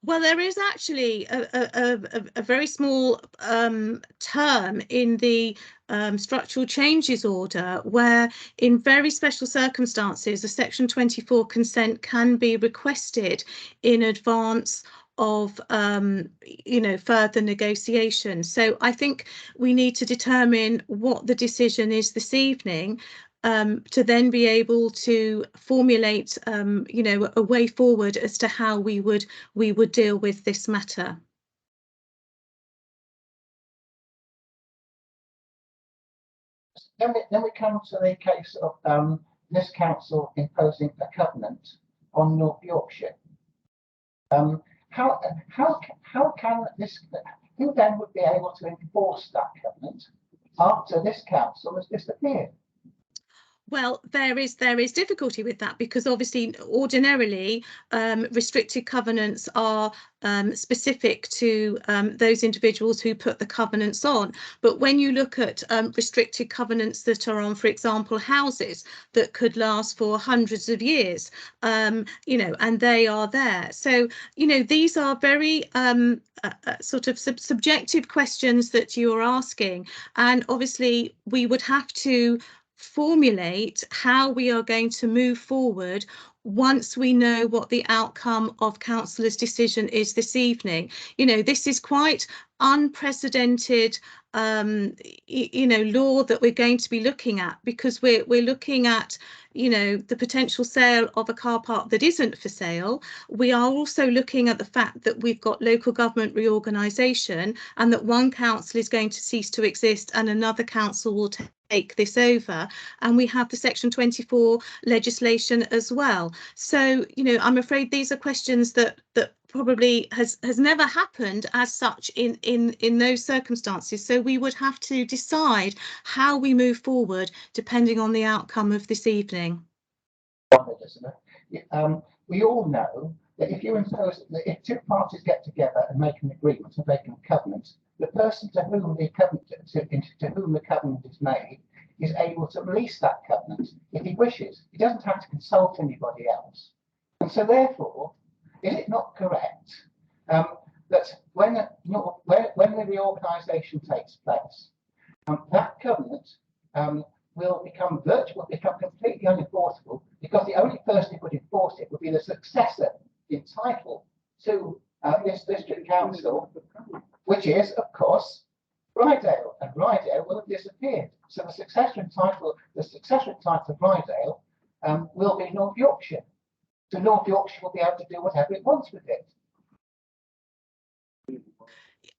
Well, there is actually a very small term in the structural changes order where in very special circumstances a section 24 consent can be requested in advance of further negotiation. So I think we need to determine what the decision is this evening to then be able to formulate a way forward as to how we would deal with this matter. Then we come to the case of this council imposing a covenant on North Yorkshire. How can this, who then would be able to enforce that covenant after this council has disappeared? Well, there is difficulty with that because obviously ordinarily restricted covenants are specific to those individuals who put the covenants on. But when you look at restricted covenants that are on, for example, houses that could last for hundreds of years, and they are there. So, these are very sort of subjective questions that you're asking. And obviously we would have to formulate how we are going to move forward once we know what the outcome of councillors' decision is this evening. This is quite unprecedented law that we're going to be looking at, because we're looking at the potential sale of a car park that isn't for sale. We are also looking at the fact that we've got local government reorganisation and that one council is going to cease to exist and another council will take this over, and we have the section 24 legislation as well. So I'm afraid these are questions that probably has never happened as such in those circumstances. So we would have to decide how we move forward depending on the outcome of this evening. We all know that if two parties get together and make an agreement and make a covenant, the person to whom the covenant is made is able to release that covenant if he wishes. He doesn't have to consult anybody else. And so therefore, is it not correct that when the reorganisation takes place, that covenant will become completely unenforceable, because the only person who could enforce it would be the successor entitled to this district council, which is, of course, Rydale, and Rydale will have disappeared. So the successor entitled of Rydale will be North Yorkshire. So North Yorkshire will be able to do whatever it wants with it.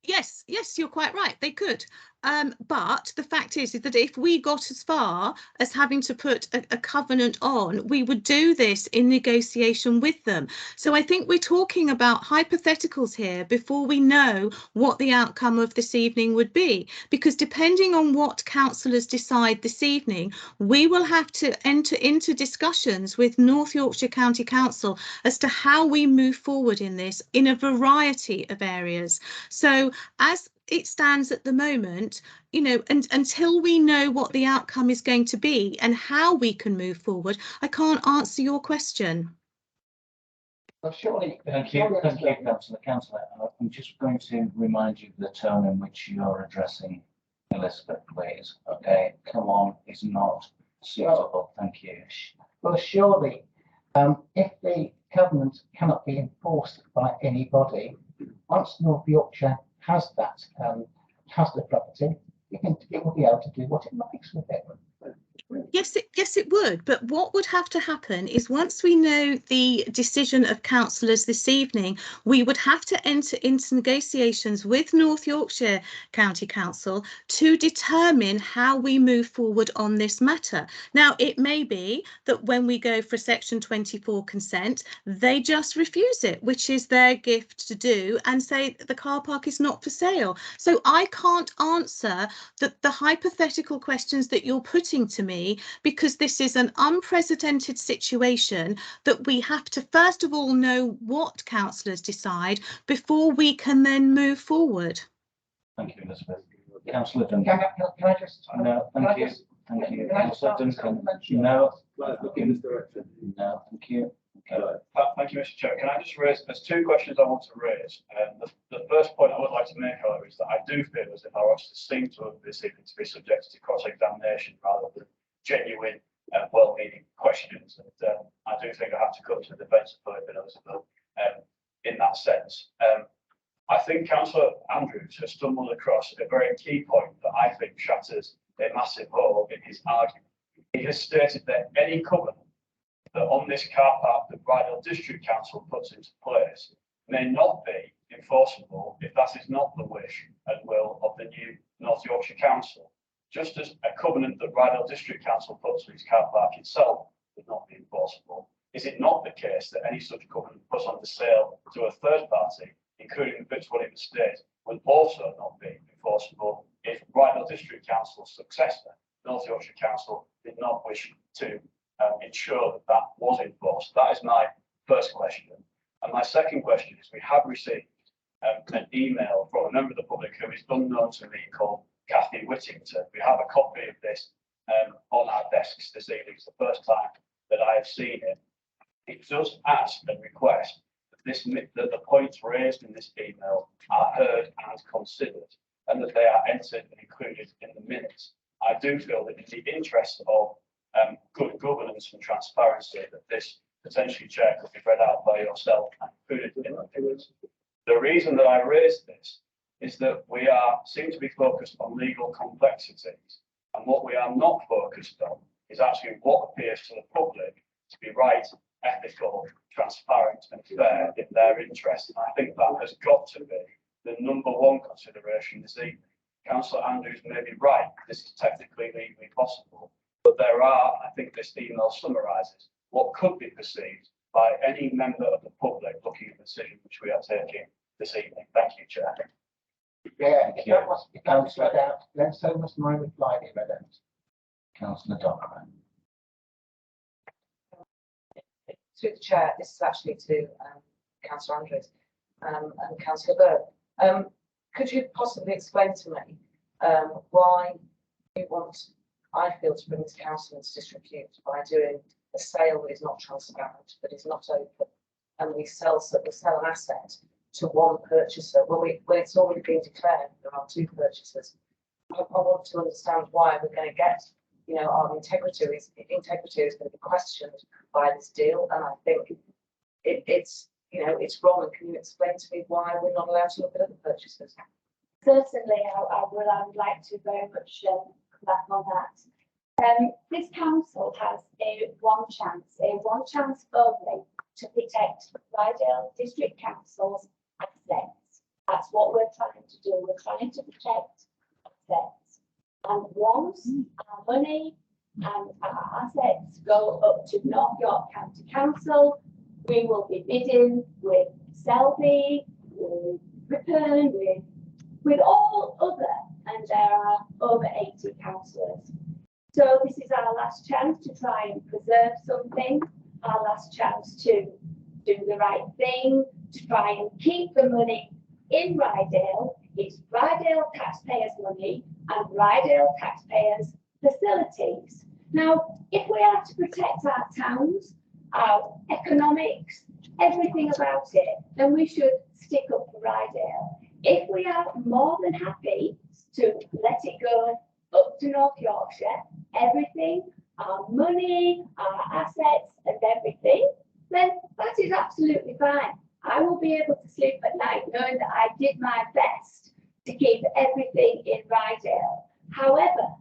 Yes, you're quite right. They could. But the fact is that if we got as far as having to put a covenant on, we would do this in negotiation with them. So I think we're talking about hypotheticals here before we know what the outcome of this evening would be, because depending on what councillors decide this evening, we will have to enter into discussions with North Yorkshire County Council as to how we move forward in this in a variety of areas. So as it stands at the moment, and until we know what the outcome is going to be and how we can move forward, I can't answer your question. Well, surely, thank you, Councillor. I'm just going to remind you of the tone in which you're addressing Elizabeth, please. Okay, come on, it's not suitable. Thank you. Well, surely, if the covenant cannot be enforced by anybody, once North Yorkshire has that, has the property, it will be able to do what it likes with it. Yes, it would. But what would have to happen is once we know the decision of councillors this evening, we would have to enter into negotiations with North Yorkshire County Council to determine how we move forward on this matter. Now, it may be that when we go for Section 24 consent, they just refuse it, which is their gift to do, and say the car park is not for sale. So I can't answer the hypothetical questions that you're putting to me, because this is an unprecedented situation that we have to first of all know what councillors decide before we can then move forward. Thank you, Elizabeth. Councillor Duncan. Can I just? No, thank you. Thank you. Councillor Duncan. No. No, thank you. Okay. Thank you, Mr. Chair. Can I just raise, there's two questions I want to raise. The first point I would like to make, however, is that I do feel as if our officers seem to have this evening to be subjected to cross-examination rather than genuine, well-meaning questions. And I do think I have to come to the defence of Philip and Elizabeth in that sense. I think Councillor Andrews has stumbled across a very key point that I think shatters a massive hole in his argument. He has stated that any covenant that on this car park that Rydal District Council puts into place may not be enforceable if that is not the wish and will of the new North Yorkshire Council. Just as a covenant that Rydal District Council puts on its car park itself would not be enforceable, is it not the case that any such covenant put on the sale to a third party, including the Fitzwilliam estate, would also not be enforceable if Rydal District Council's successor, North Yorkshire Council, did not wish to ensure that that was enforced? That is my first question. And my second question is, we have received an email from a member of the public who is unknown to me called Kathy Whittington. We have a copy of this on our desks this evening. It's the first time that I have seen it. It does ask and request that the points raised in this email are heard and considered, and that they are entered and included in the minutes. I do feel that in the interest of good governance and transparency, that this potentially, Chair, could be read out by yourself and included in the minutes. The reason that I raised this is that we seem to be focused on legal complexities, and what we are not focused on is actually what appears to the public to be right, ethical, transparent and fair in their interest. And I think that has got to be the number one consideration this evening. Councillor Andrews may be right, this is technically legally possible, but there are, I think this email summarises what could be perceived by any member of the public looking at the decision which we are taking this evening. Thank you, Chair. Yeah, if that was read out, then so must my reply be read out. Councillor Donovan. Through the chair, this is actually to Councillor Andrews and Councillor Burke. Could you possibly explain to me why you want, I feel, to bring this council into disrepute by doing a sale that is not transparent, that is not open, and we sell an asset to one purchaser when it's already been declared there are two purchasers? I want to understand why we're going to get, our integrity is going to be questioned by this deal, and I think it's wrong. Can you explain to me why we're not allowed to look at other purchases? Certainly, I would like to very much come back on that. This council has one chance only to protect Rydal District Council's assets. That's what we're trying to do. We're trying to protect assets. And once our money and our assets go up to North York County Council, we will be bidding with Selby, with Ripon, with all other, and there are over 80 councillors. So this is our last chance to try and preserve something, our last chance to do the right thing, to try and keep the money in Rydal. It's Rydal taxpayers' money and Rydal taxpayers' facilities. Now, if we are to protect our towns, our economics, everything about it, then we should stick up for Rydal. If we are more than happy to let it go up to North Yorkshire, everything, our money, our assets and everything, then that is absolutely fine. I will be able to sleep at night knowing that I did my best to keep everything in Rydale. However,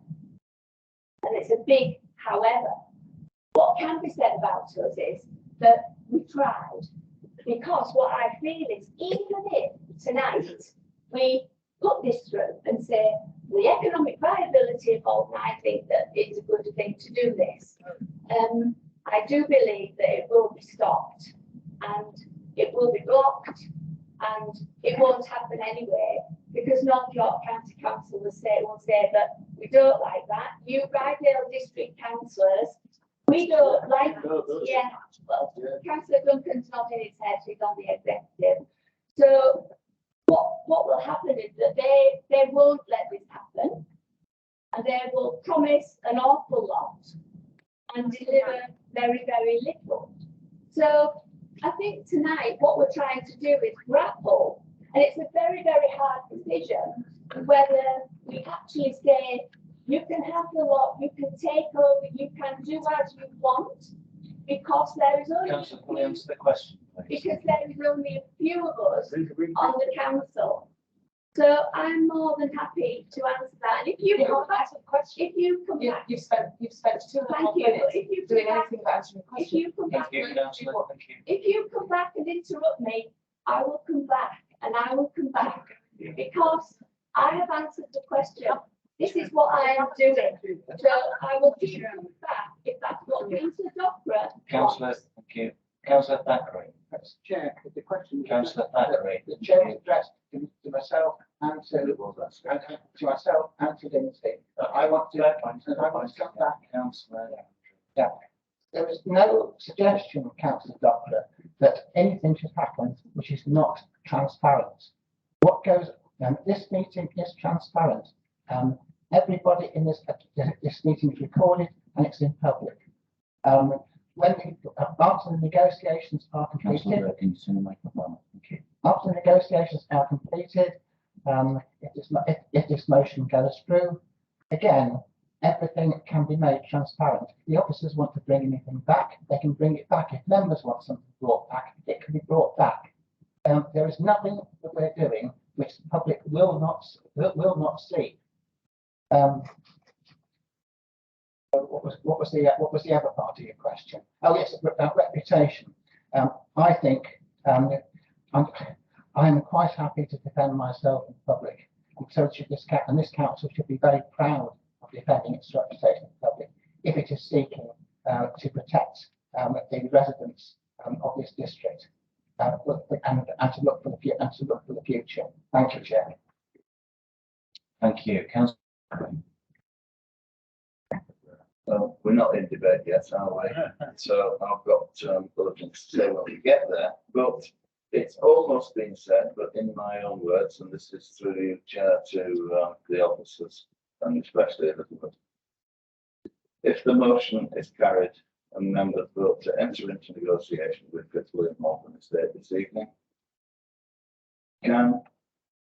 and it's a big however, what can be said about us is that we tried, because what I feel is even if tonight we put this through and say the economic viability involved, and I think that it's a good thing to do this, I do believe that it will be stopped and it will be blocked and it won't happen anyway, because North York County Council will say that we don't like that. You Rydale District Councillors, we don't like it. Yeah, well, Councillor Duncan's nodding his head, he's on the executive. So what will happen is that they won't let this happen, and they will promise an awful lot and deliver very, very little. So I think tonight what we're trying to do is grapple, and it's a very, very hard decision whether we actually say you can have the lot, you can take over, you can do as you want, because there is only Councillor, can we answer the question, please? because there is only a few of us on the council. So I'm more than happy to answer that. And if you come back, if you come back, You've spent 2.5 thank you. minutes If you doing come back, anything but answering if questions. you come Thank back, you, Councillor, thank you. if you come back and interrupt me, I will come back and I will come back because I have answered the question. This is what I am doing. So I will keep coming back if that's what Councillor Dockra Councillor, wants. thank you. Councillor Thackeray. That's Chair, the question. Councillor Thackeray. The chair was addressed to myself and to myself and to Lindsay. I want to come back. Councillor. Yeah. There is no suggestion, Councillor Dockler, that anything should happen which is not transparent. What goes, this meeting is transparent. Everybody in this meeting is recorded and it's in public. When after the negotiations are completed, Councillor, can you turn the microphone? Thank you. after the negotiations are completed, if this motion goes through, again, everything can be made transparent. If the officers want to bring anything back, they can bring it back. If members want something brought back, it can be brought back. There is nothing that we're doing which the public will not see. What was the other part of your question? Oh yes, reputation. I think I'm quite happy to defend myself in public, and so should this council should be very proud of defending its reputation in public if it is seeking to protect the residents of this district and to look for the future. Thank you, Chair. Thank you. Councillor. Well, we're not in debate yet, are we? So I've got other things to say when we get there, but it's almost been said, but in my own words, and this is through you, Chair, to the officers and especially Elizabeth. If the motion is carried and members vote to enter into negotiation with Fitzwilliam Morgan Estate this evening, can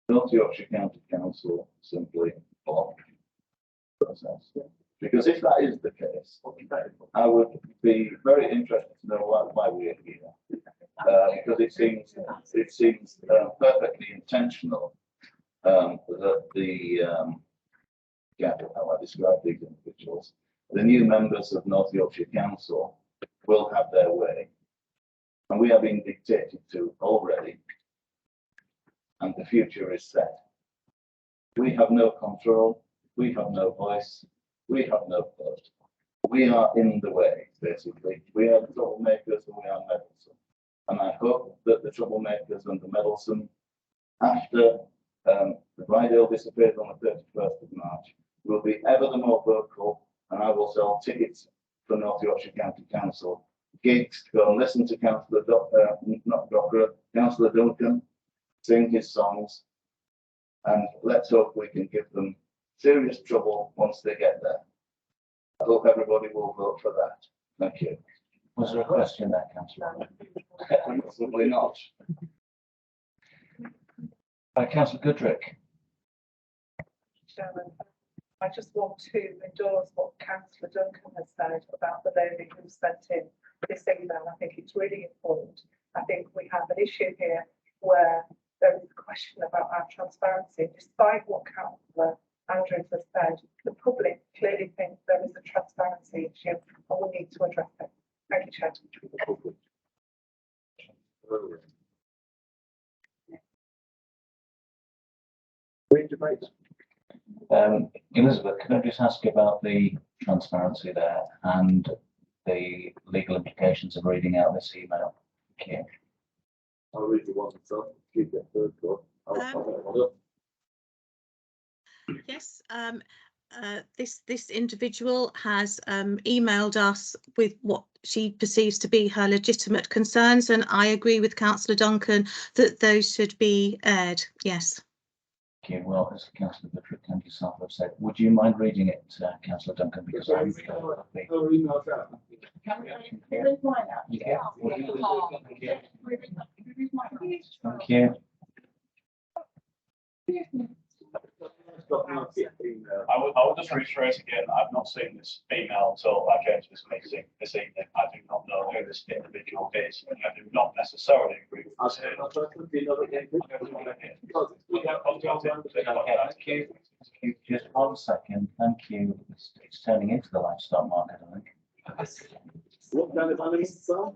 North Yorkshire County Council simply block the process? Because if that is the case, I would be very interested to know why we're here. Because it seems perfectly intentional that the how I describe these individuals, the new members of North Yorkshire Council will have their way, and we are being dictated to already, and the future is set. We have no control, we have no voice, we have no vote. We are in the way, basically. We are the troublemakers and we are meddlesome. And I hope that the troublemakers and the meddlesome, after the Rydale disappears on the 31st of March, will be ever the more vocal, and I will sell tickets for North Yorkshire County Council, gigs to go and listen to Councillor Councillor Duncan sing his songs, and let's hope we can give them serious trouble once they get there. I hope everybody will vote for that. Thank you. Was there a question there, Councillor? Possibly not. Councillor Goodrick. Chairman. I just want to endorse what Councillor Duncan has said about the lady who sent in this email. I think it's really important. I think we have an issue here where there is a question about our transparency. Despite what Councillor Andrews has said, the public clearly thinks there is a transparency issue and we need to address it. Thank you, Chair. Elizabeth, can I just ask about the transparency there and the legal implications of reading out this email? Thank you. I'll read the one myself. Keep that third one. Yes, this individual has emailed us with what she perceives to be her legitimate concerns, and I agree with Councillor Duncan that those should be aired. Yes. Thank you. Well, as Councillor Buttrick and yourself have said, would you mind reading it, Councillor Duncan? Because I'm Thank you. I would just reiterate again, I've not seen this email until I came to this meeting this evening. I do not know who this individual is, and I do not necessarily agree with this. Thank you. Just 1 second. Thank you. It's turning into the livestock market, I think. What kind of animals are?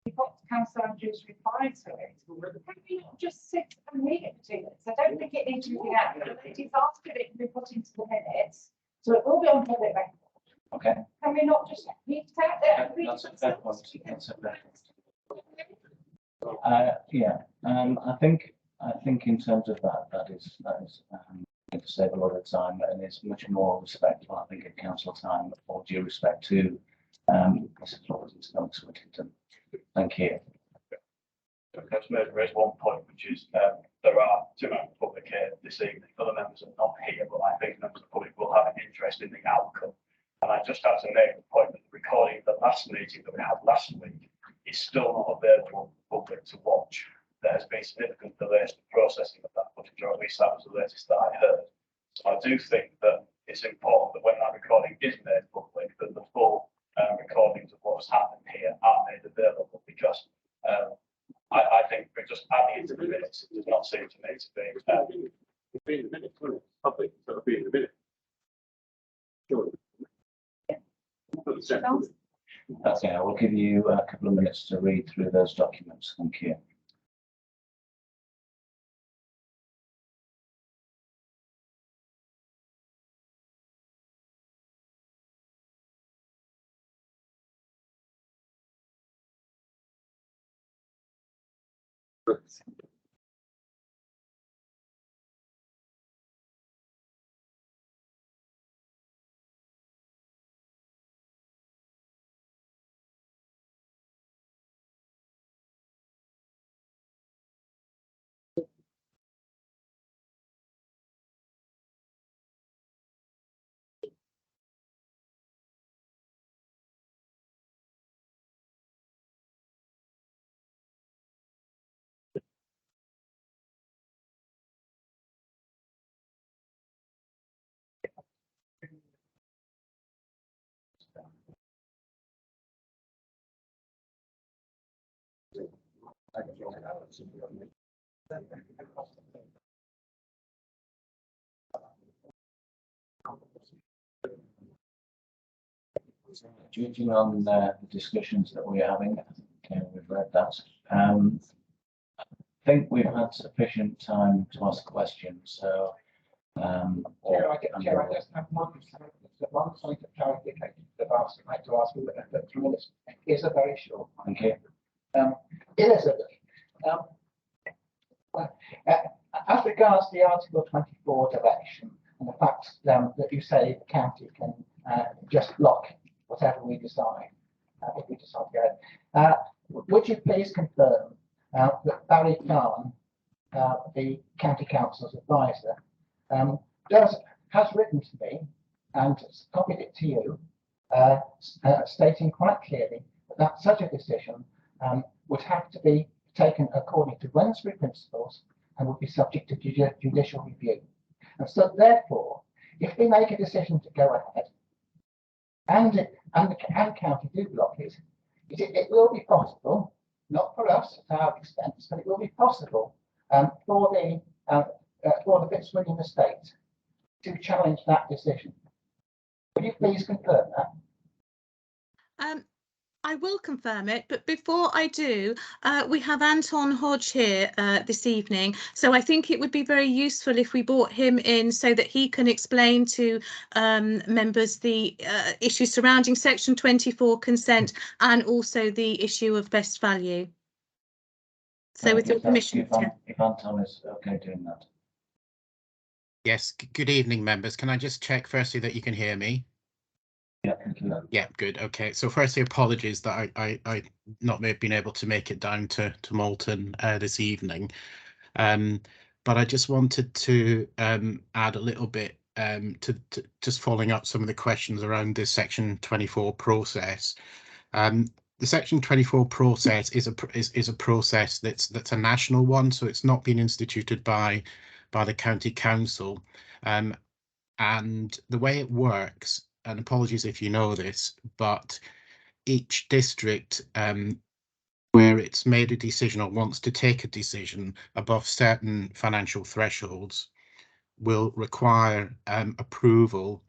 You've got Councillor Andrews' reply to it. Can we not just sit and read it for 2 minutes? I don't think it needs to be out. It is asked if it can be put into the minutes, so it will be on public record. Okay. Can we not just read it out there and read That's it a fair point. That's a fair point. Yeah, I think in terms of that is going to save a lot of time and is much more respectful, I think, of council time, or due respect to Mrs. Lawrence Whittington. Thank you. I've made raise one point, which is there are 2 members of the public here this evening. Other members are not here, but I think members of the public will have an interest in the outcome. And I just have to make the point that the recording of the last meeting that we had last week is still not available to the public to watch. There has been significant delays in the processing of that footage, or at least that was the latest that I heard. So I do think that it's important that when that recording is made public, that the full recordings of what has happened here are made available, because I think we're just adding it to the minutes. It does not seem to me to be. It'll be in the minutes, won't it? Public, so it'll be in the minutes. Sure. Okay, I will give you a couple of minutes to read through those documents. Thank you. Judging on the discussions that we're having, we've read that. I think we've had sufficient time to ask questions. So, Chair, I just have one point of clarification that I'd like to ask you, but 3 minutes is a very short. Thank you. Elizabeth, as regards the Article 24 direction and the fact that you say the county can just block whatever we decide, if we decide to go, would you please confirm that Barry Khan, the county council's advisor, has written to me and copied it to you, stating quite clearly that such a decision would have to be taken according to Wednesbury principles and would be subject to judicial review. And so therefore, if we make a decision to go ahead and county do block it, it will be possible, not for us at our expense, but it will be possible for the Fitzwilliam estate to challenge that decision. Would you please confirm that? I will confirm it, but before I do, we have Anton Hodge here this evening. So I think it would be very useful if we brought him in so that he can explain to members the issues surrounding Section 24 consent and also the issue of best value. So with your permission, if Anton is okay doing that. Yes, good evening, members. Can I just check firstly that you can hear me? Yeah, thank you. Yeah, good. Okay. So firstly, apologies that I not been able to make it down to Malton this evening. But I just wanted to add a little bit to just following up some of the questions around this Section 24 process. The Section 24 process is a process that's a national one, so it's not been instituted by the County Council. And the way it works, and apologies if you know this, but each district where it's made a decision or wants to take a decision above certain financial thresholds will require approval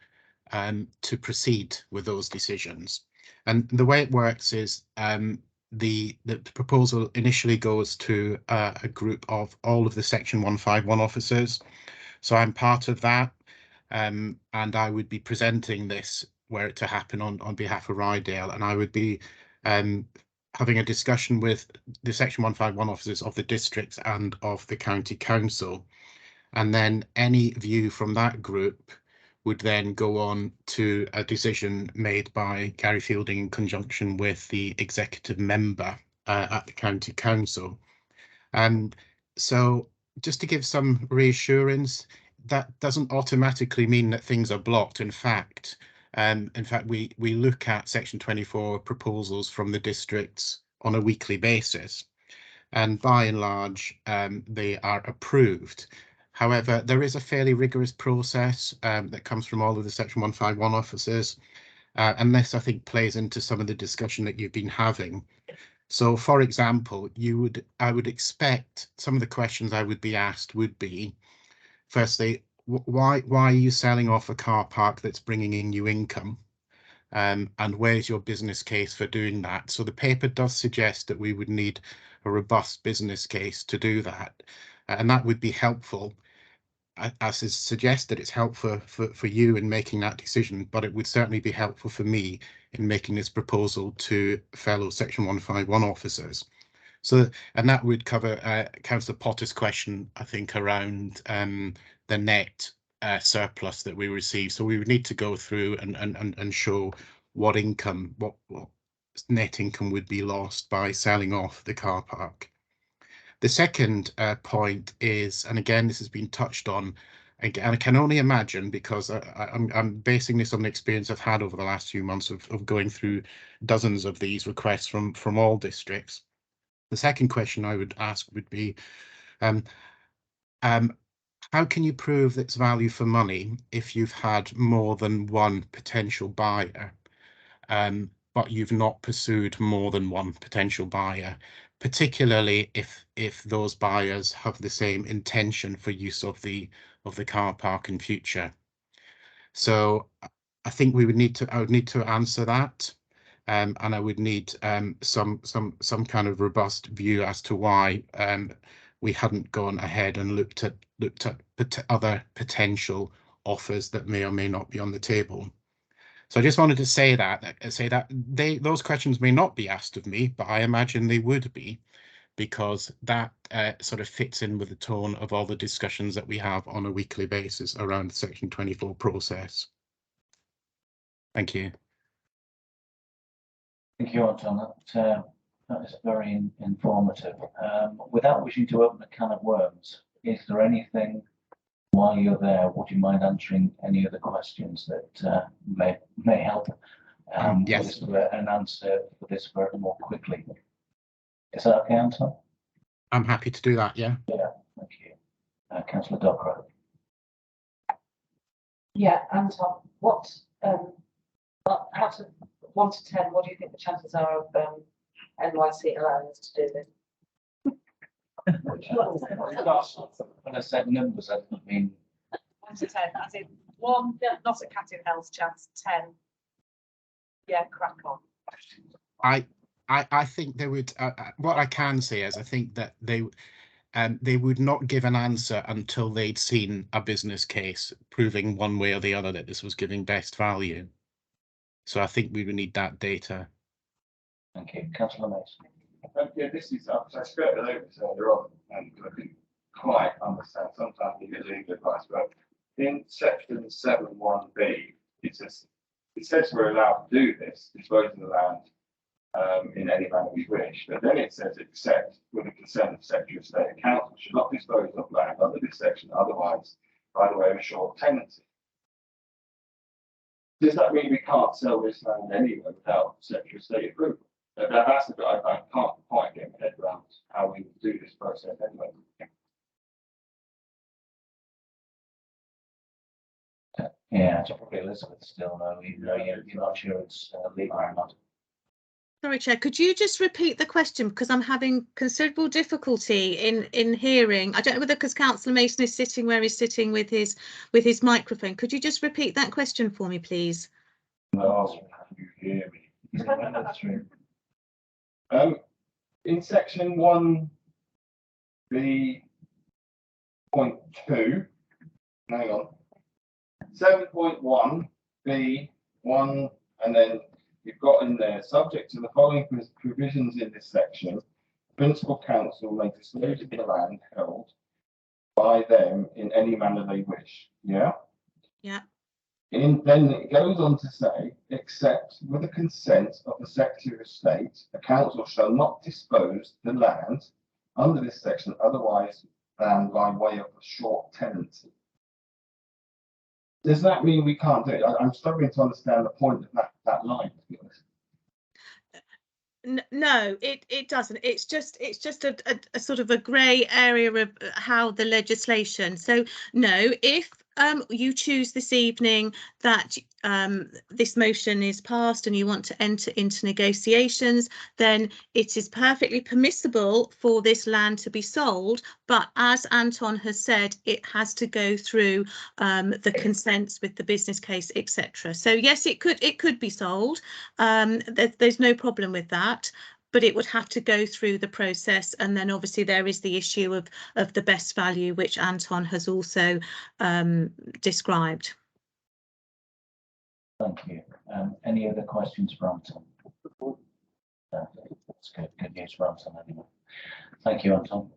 to proceed with those decisions. And the way it works is the proposal initially goes to a group of all of the Section 151 officers. So I'm part of that. And I would be presenting this were it to happen on behalf of Rydale, and I would be having a discussion with the Section 151 officers of the districts and of the County Council. And then any view from that group would then go on to a decision made by Gary Fielding in conjunction with the executive member at the County Council. So just to give some reassurance, that doesn't automatically mean that things are blocked. In fact, we look at Section 24 proposals from the districts on a weekly basis, and by and large, they are approved. However, there is a fairly rigorous process that comes from all of the Section 151 officers, and this, I think, plays into some of the discussion that you've been having. So, for example, I would expect some of the questions I would be asked would be, firstly, why are you selling off a car park that's bringing in new income? And where's your business case for doing that? So the paper does suggest that we would need a robust business case to do that. And that would be helpful, as is suggested, it's helpful for you in making that decision, but it would certainly be helpful for me in making this proposal to fellow Section 151 officers. So, and that would cover Councillor Potter's question, I think, around the net surplus that we receive. So we would need to go through and show what income, what net income would be lost by selling off the car park. The second point is, and again, this has been touched on, and I can only imagine, because I'm basing this on the experience I've had over the last few months of going through dozens of these requests from all districts. The second question I would ask would be, how can you prove its value for money if you've had more than one potential buyer, but you've not pursued more than one potential buyer, particularly if those buyers have the same intention for use of the car park in future? So I think I would need to answer that. And I would need some kind of robust view as to why we hadn't gone ahead and looked at other potential offers that may or may not be on the table. So I just wanted to say that those questions may not be asked of me, but I imagine they would be, because that sort of fits in with the tone of all the discussions that we have on a weekly basis around the Section 24 process. Thank you. Thank you, Anton. That is very informative. Without wishing to open a can of worms, is there anything while you're there? Would you mind answering any of the questions that may help? Yes. An answer for this very more quickly. Is that okay, Anton? I'm happy to do that. Yeah. Yeah. Thank you, Councillor Dockrow. Yeah, Anton, what, out of 1 to 10, what do you think the chances are of NYC allowing us to do this? When I said numbers, I didn't mean 1 to 10, as in 1, not a cat in hell's chance, 10. Yeah, crack on. I think they would. What I can say is, I think that they would not give an answer until they'd seen a business case proving one way or the other that this was giving best value. So I think we would need that data. thank you, Councillor Mason. Yeah, this is, I skirted over this earlier on, and I couldn't quite understand, sometimes you get legal advice, but in section 7(1)(b), it says we're allowed to do this, dispose of the land in any manner we wish, but then it says except with the consent of Secretary of State and Council should not dispose of land under this section otherwise by the way of a short tenancy. Does that mean we can't sell this land anyway without Secretary of State approval? That's the bit I can't quite get my head around how we do this process anyway. Yeah, so probably Elizabeth still know, even though you're not sure it's legal or not. Sorry, Chair, could you just repeat the question, because I'm having considerable difficulty in hearing. I don't know whether because Councillor Mason is sitting where he's sitting with his microphone. Could you just repeat that question for me, please? No, you hear me. In section 1(b)(2), hang on, 7.1(b)(1), and then you've got in there, subject to the following provisions in this section, principal council may dispose of the land held by them in any manner they wish. Yeah. Yeah. Then it goes on to say, except with the consent of the Secretary of State, the council shall not dispose the land under this section otherwise than by way of a short tenancy. Does that mean we can't do it? I'm struggling to understand the point of that line, to be honest. No, it doesn't. It's just a sort of a grey area of how the legislation. So no, if you choose this evening that this motion is passed and you want to enter into negotiations, then it is perfectly permissible for this land to be sold. But as Anton has said, it has to go through the consents with the business case, etc. So yes, it could be sold. There's no problem with that. But it would have to go through the process, and then obviously there is the issue of the best value, which Anton has also described. Thank you. Any other questions for Anton? That's good. Good news for Anton anyway. Thank you, Anton.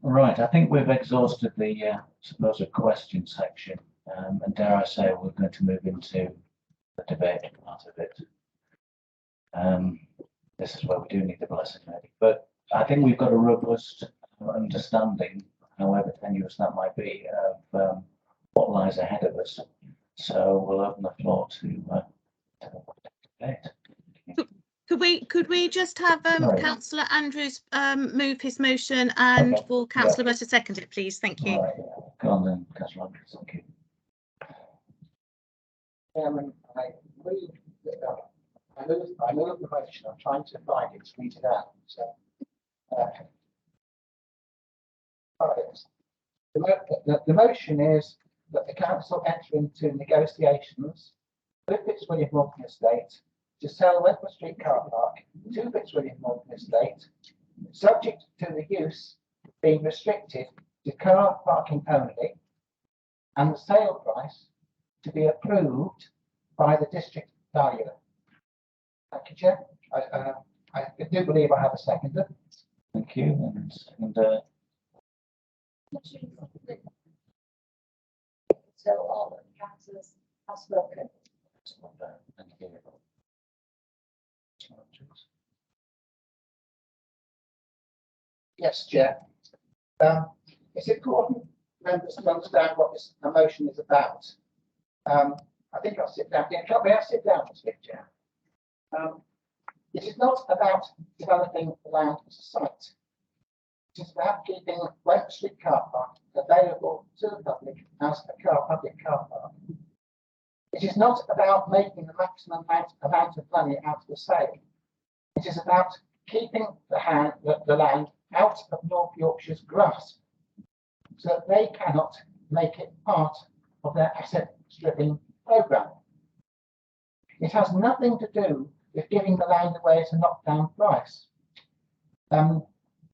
Right, I think we've exhausted the supposed question section, and dare I say we're going to move into the debate part of it. This is where we do need the blessing, maybe. But I think we've got a robust understanding, however tenuous that might be, of what lies ahead of us. So we'll open the floor to debate. Could we just have Councillor Andrews move his motion and for Councillor Butt to second it, please? Thank you. Right, go on then, Councillor Andrews. Thank you. I move the motion. I'm trying to find it, read it out. So, the motion is that the council enter into negotiations with Fitzwilliam Morgan Estate to sell Westwood Street Car Park to Fitzwilliam Morgan Estate, subject to the use being restricted to car parking only, and the sale price to be approved by the district valuer. Thank you, Chair. I do believe I have a seconder. Thank you. And So all of the councillors have spoken. thank you. Yes, Chair. It's important members to understand what this motion is about. I think I'll sit down. May I sit down, Mr. Chair? This is not about developing the land as a site. It is about keeping Went Street car park available to the public as a public car park. It is not about making the maximum amount of money out of the sale. It is about keeping the land out of North Yorkshire's grasp, so that they cannot make it part of their asset stripping programme. It has nothing to do with giving the land away at a knockdown price.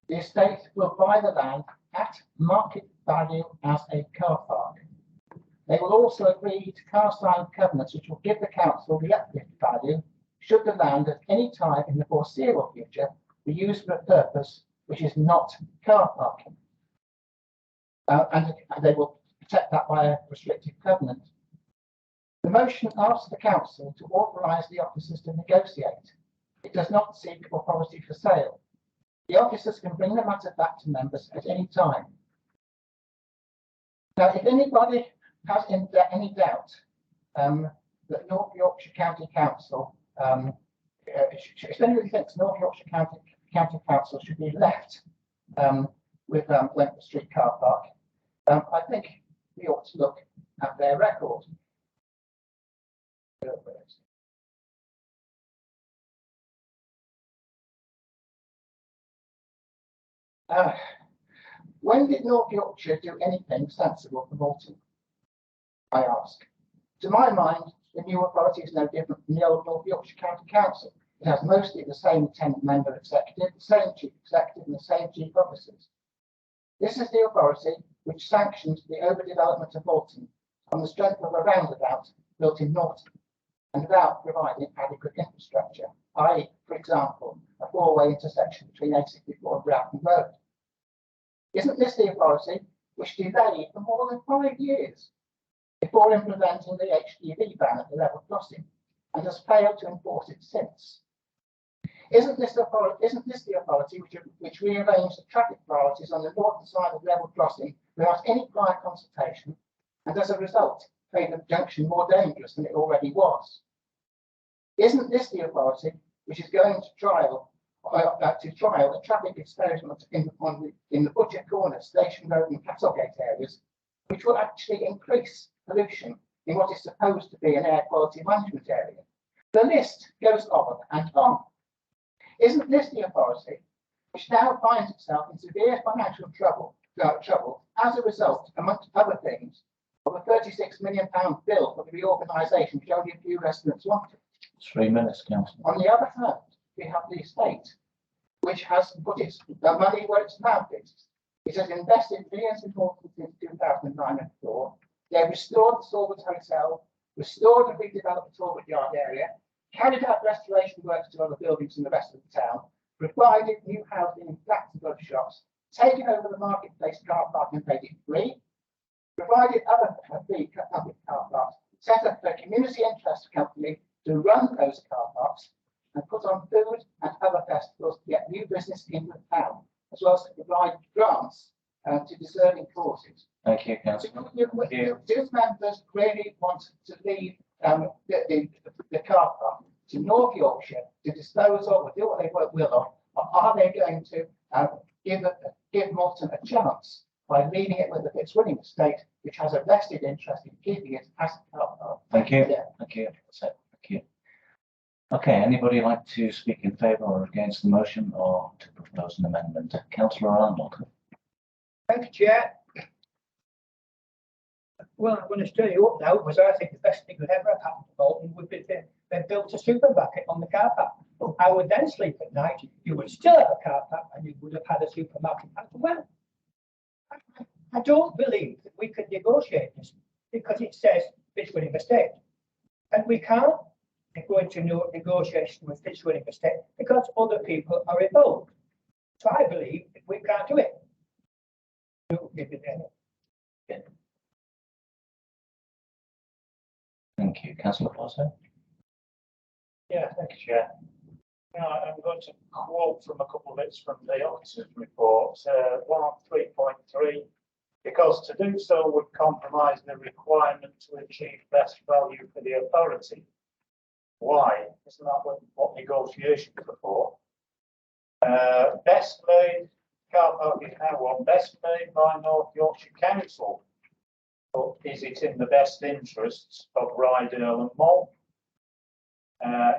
The estate will buy the land at market value as a car park. They will also agree to cast-iron covenants which will give the council the uplift value should the land at any time in the foreseeable future be used for a purpose which is not car parking. And they will protect that by a restrictive covenant. The motion asks the council to authorise the officers to negotiate. It does not seek authority for sale. The officers can bring the matter back to members at any time. Now, if anybody has any doubt that North Yorkshire County Council, if anybody thinks North Yorkshire County Council should be left with Wentworth Street car park, I think we ought to look at their record. When did North Yorkshire do anything sensible for Moulton? I ask. To my mind, the new authority is no different from the old North Yorkshire County Council. It has mostly the same 10-member executive, the same chief executive, and the same chief officers. This is the authority which sanctioned the overdevelopment of Moulton on the strength of a roundabout built in Norton and without providing adequate infrastructure, i.e., for example, a four-way intersection between A64 and Broughton Road. Isn't this the authority which delayed for more than 5 years before implementing the HGV ban at the level crossing and has failed to enforce it since? Isn't this the authority which rearranged the traffic priorities on the northern side of level crossing without any prior consultation and as a result made the junction more dangerous than it already was? Isn't this the authority which is going to trial a traffic experiment in the Butcher Corner, Station Road and Castlegate areas, which will actually increase pollution in what is supposed to be an air quality management area? The list goes on and on. Isn't this the authority which now finds itself in severe financial trouble as a result, amongst other things, of a £36 million bill for the reorganisation which only a few residents wanted? 3 minutes, Councillor. On the other hand, we have the estate, which has put its money where its mouth is. It has invested millions in Moulton since 2009 and 4. They have restored the Sawwood Hotel, restored and redeveloped the Talbot Yard area, carried out restoration works to other buildings in the rest of the town, provided new housing in flats and club shops, taken over the marketplace car park and made it free, provided other free public car parks, set up a community interest company to run those car parks, and put on food and other festivals to get new business into the town, as well as to provide grants to deserving causes. Thank you, Councillor. Do members really want to leave the car park to North Yorkshire to dispose of or do what they will of, or are they going to give Moulton a chance by leaving it with the Fitzwilliam estate, which has a vested interest in keeping it as a car park? Thank you. Thank you. Thank you. Okay, anybody like to speak in favour or against the motion or to propose an amendment? Councillor Arnold. Thank you, Chair. Well, I'm going to stir you up now because I think the best thing that ever happened to Moulton would be they built a supermarket on the car park. I would then sleep at night. You would still have a car park and you would have had a supermarket as well. I don't believe that we can negotiate this because it says Fitzwilliam Estate. And we can't go into negotiation with Fitzwilliam Estate because other people are involved. So I believe that we can't do it. Thank you. Councillor Foster. Yeah, thank you, Chair. I'm going to quote from a couple of bits from the officer's report. One on 3.3, because to do so would compromise the requirement to achieve best value for the authority. Why? Isn't that what negotiations are for? Best laid car park is now on best made by North Yorkshire Council. But is it in the best interests of Rydale and Malton?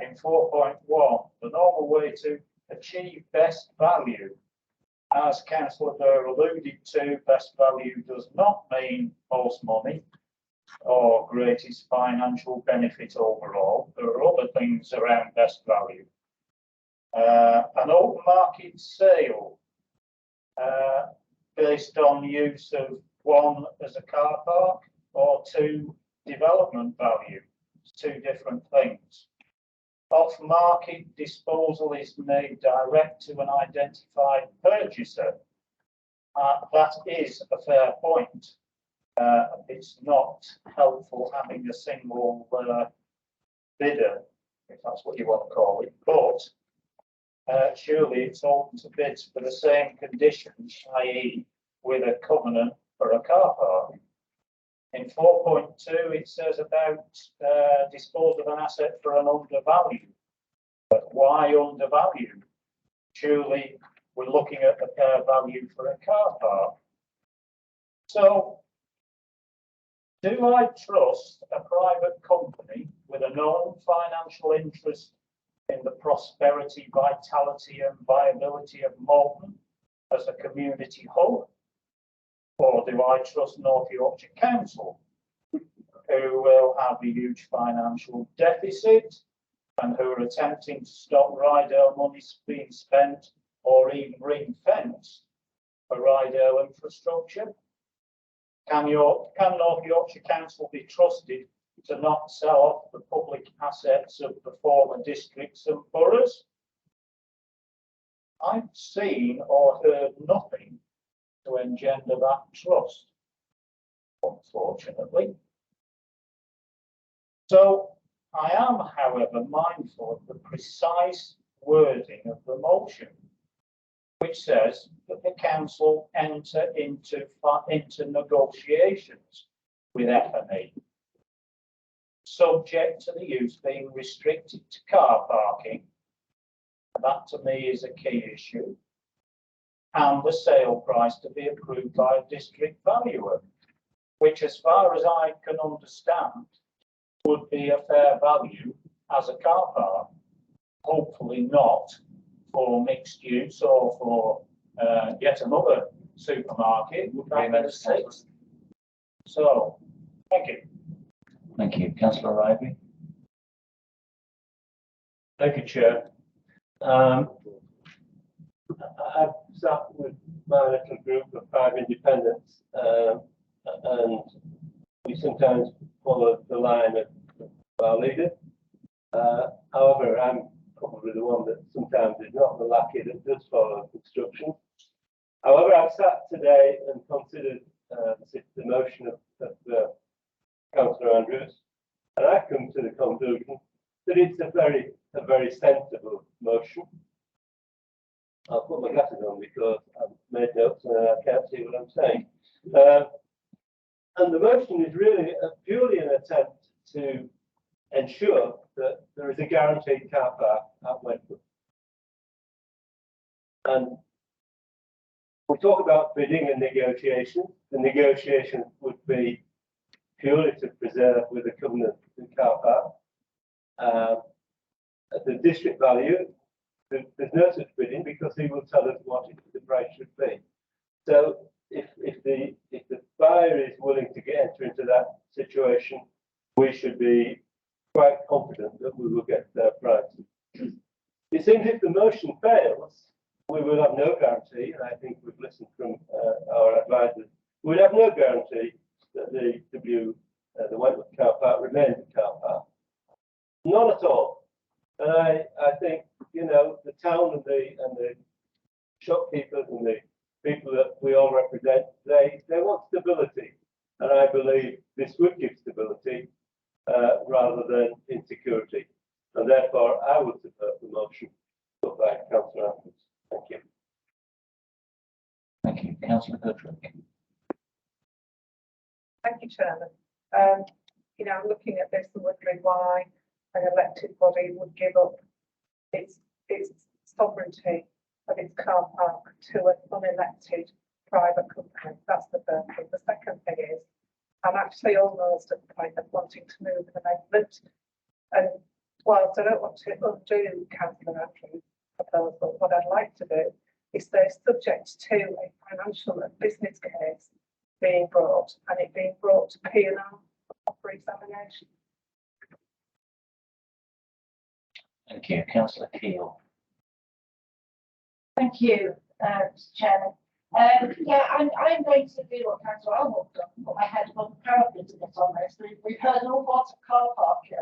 In 4.1, the normal way to achieve best value, as Councillor Burr alluded to, best value does not mean most money or greatest financial benefit overall. There are other things around best value. An open market sale based on use of one as a car park or two development value. It's two different things. Off-market disposal is made direct to an identified purchaser. That is a fair point. It's not helpful having a single bidder, if that's what you want to call it, but surely it's open to bids for the same conditions, i.e. with a covenant for a car park. In 4.2, it says about dispose of an asset for an undervalue. But why undervalue? Surely we're looking at the fair value for a car park. So, do I trust a private company with a known financial interest in the prosperity, vitality and viability of Malton as a community hub? Or do I trust North Yorkshire Council, who will have a huge financial deficit and who are attempting to stop Rydale money being spent or even ring-fenced for Rydale infrastructure? Can North Yorkshire Council be trusted to not sell off the public assets of the former districts and boroughs? I've seen or heard nothing to engender that trust, unfortunately. So I am, however, mindful of the precise wording of the motion, which says that the council enter into negotiations with FME, subject to the use being restricted to car parking. That to me is a key issue. And the sale price to be approved by a district valuer, which as far as I can understand, would be a fair value as a car park. Hopefully not for mixed use or for yet another supermarket. Would be a six. So, thank you. Thank you. Councillor Ivy. Thank you, Chair. I've sat with my little group of 5 independents, and we sometimes follow the line of our leader. However, I'm probably the one that sometimes is not the lackey that does follow instructions. However, I've sat today and considered the motion of Councillor Andrews, and I've come to the conclusion that it's a very sensible motion. I'll put my glasses on because I've made notes and I can't see what I'm saying. And the motion is really purely an attempt to ensure that there is a guaranteed car park at Wentworth. And we talk about bidding and negotiation. The negotiation would be purely to preserve with a covenant the car park. At the district value, there's no such bidding because he will tell us what the price should be. So if the buyer is willing to enter into that situation, we should be quite confident that we will get their price. It seems if the motion fails, we will have no guarantee, and I think we've listened from our advisors, we will have no guarantee that the Wentworth car park remains a car park. None at all. And I think, you know, the town and the shopkeepers and the people that we all represent, they want stability. And I believe this would give stability rather than insecurity. And therefore, I would support the motion put by Councillor Andrews. Thank you. Thank you. Councillor Goodrick. Thank you, Chairman. You know, I'm looking at this and wondering why an elected body would give up its sovereignty of its car park to an unelected private company. That's the first thing. The second thing is, I'm actually almost at the point of wanting to move an amendment. And whilst I don't want to undo Councillor Andrews' proposal, what I'd like to do is they're subject to a financial and business case being brought, and it being brought to P&R for examination. Thank you, Councillor Keel. Thank you, Chairman. Yeah, I'm going to do what Councillor Arnold done, put my head above the parapet a bit on this. We've heard an awful lot of car parking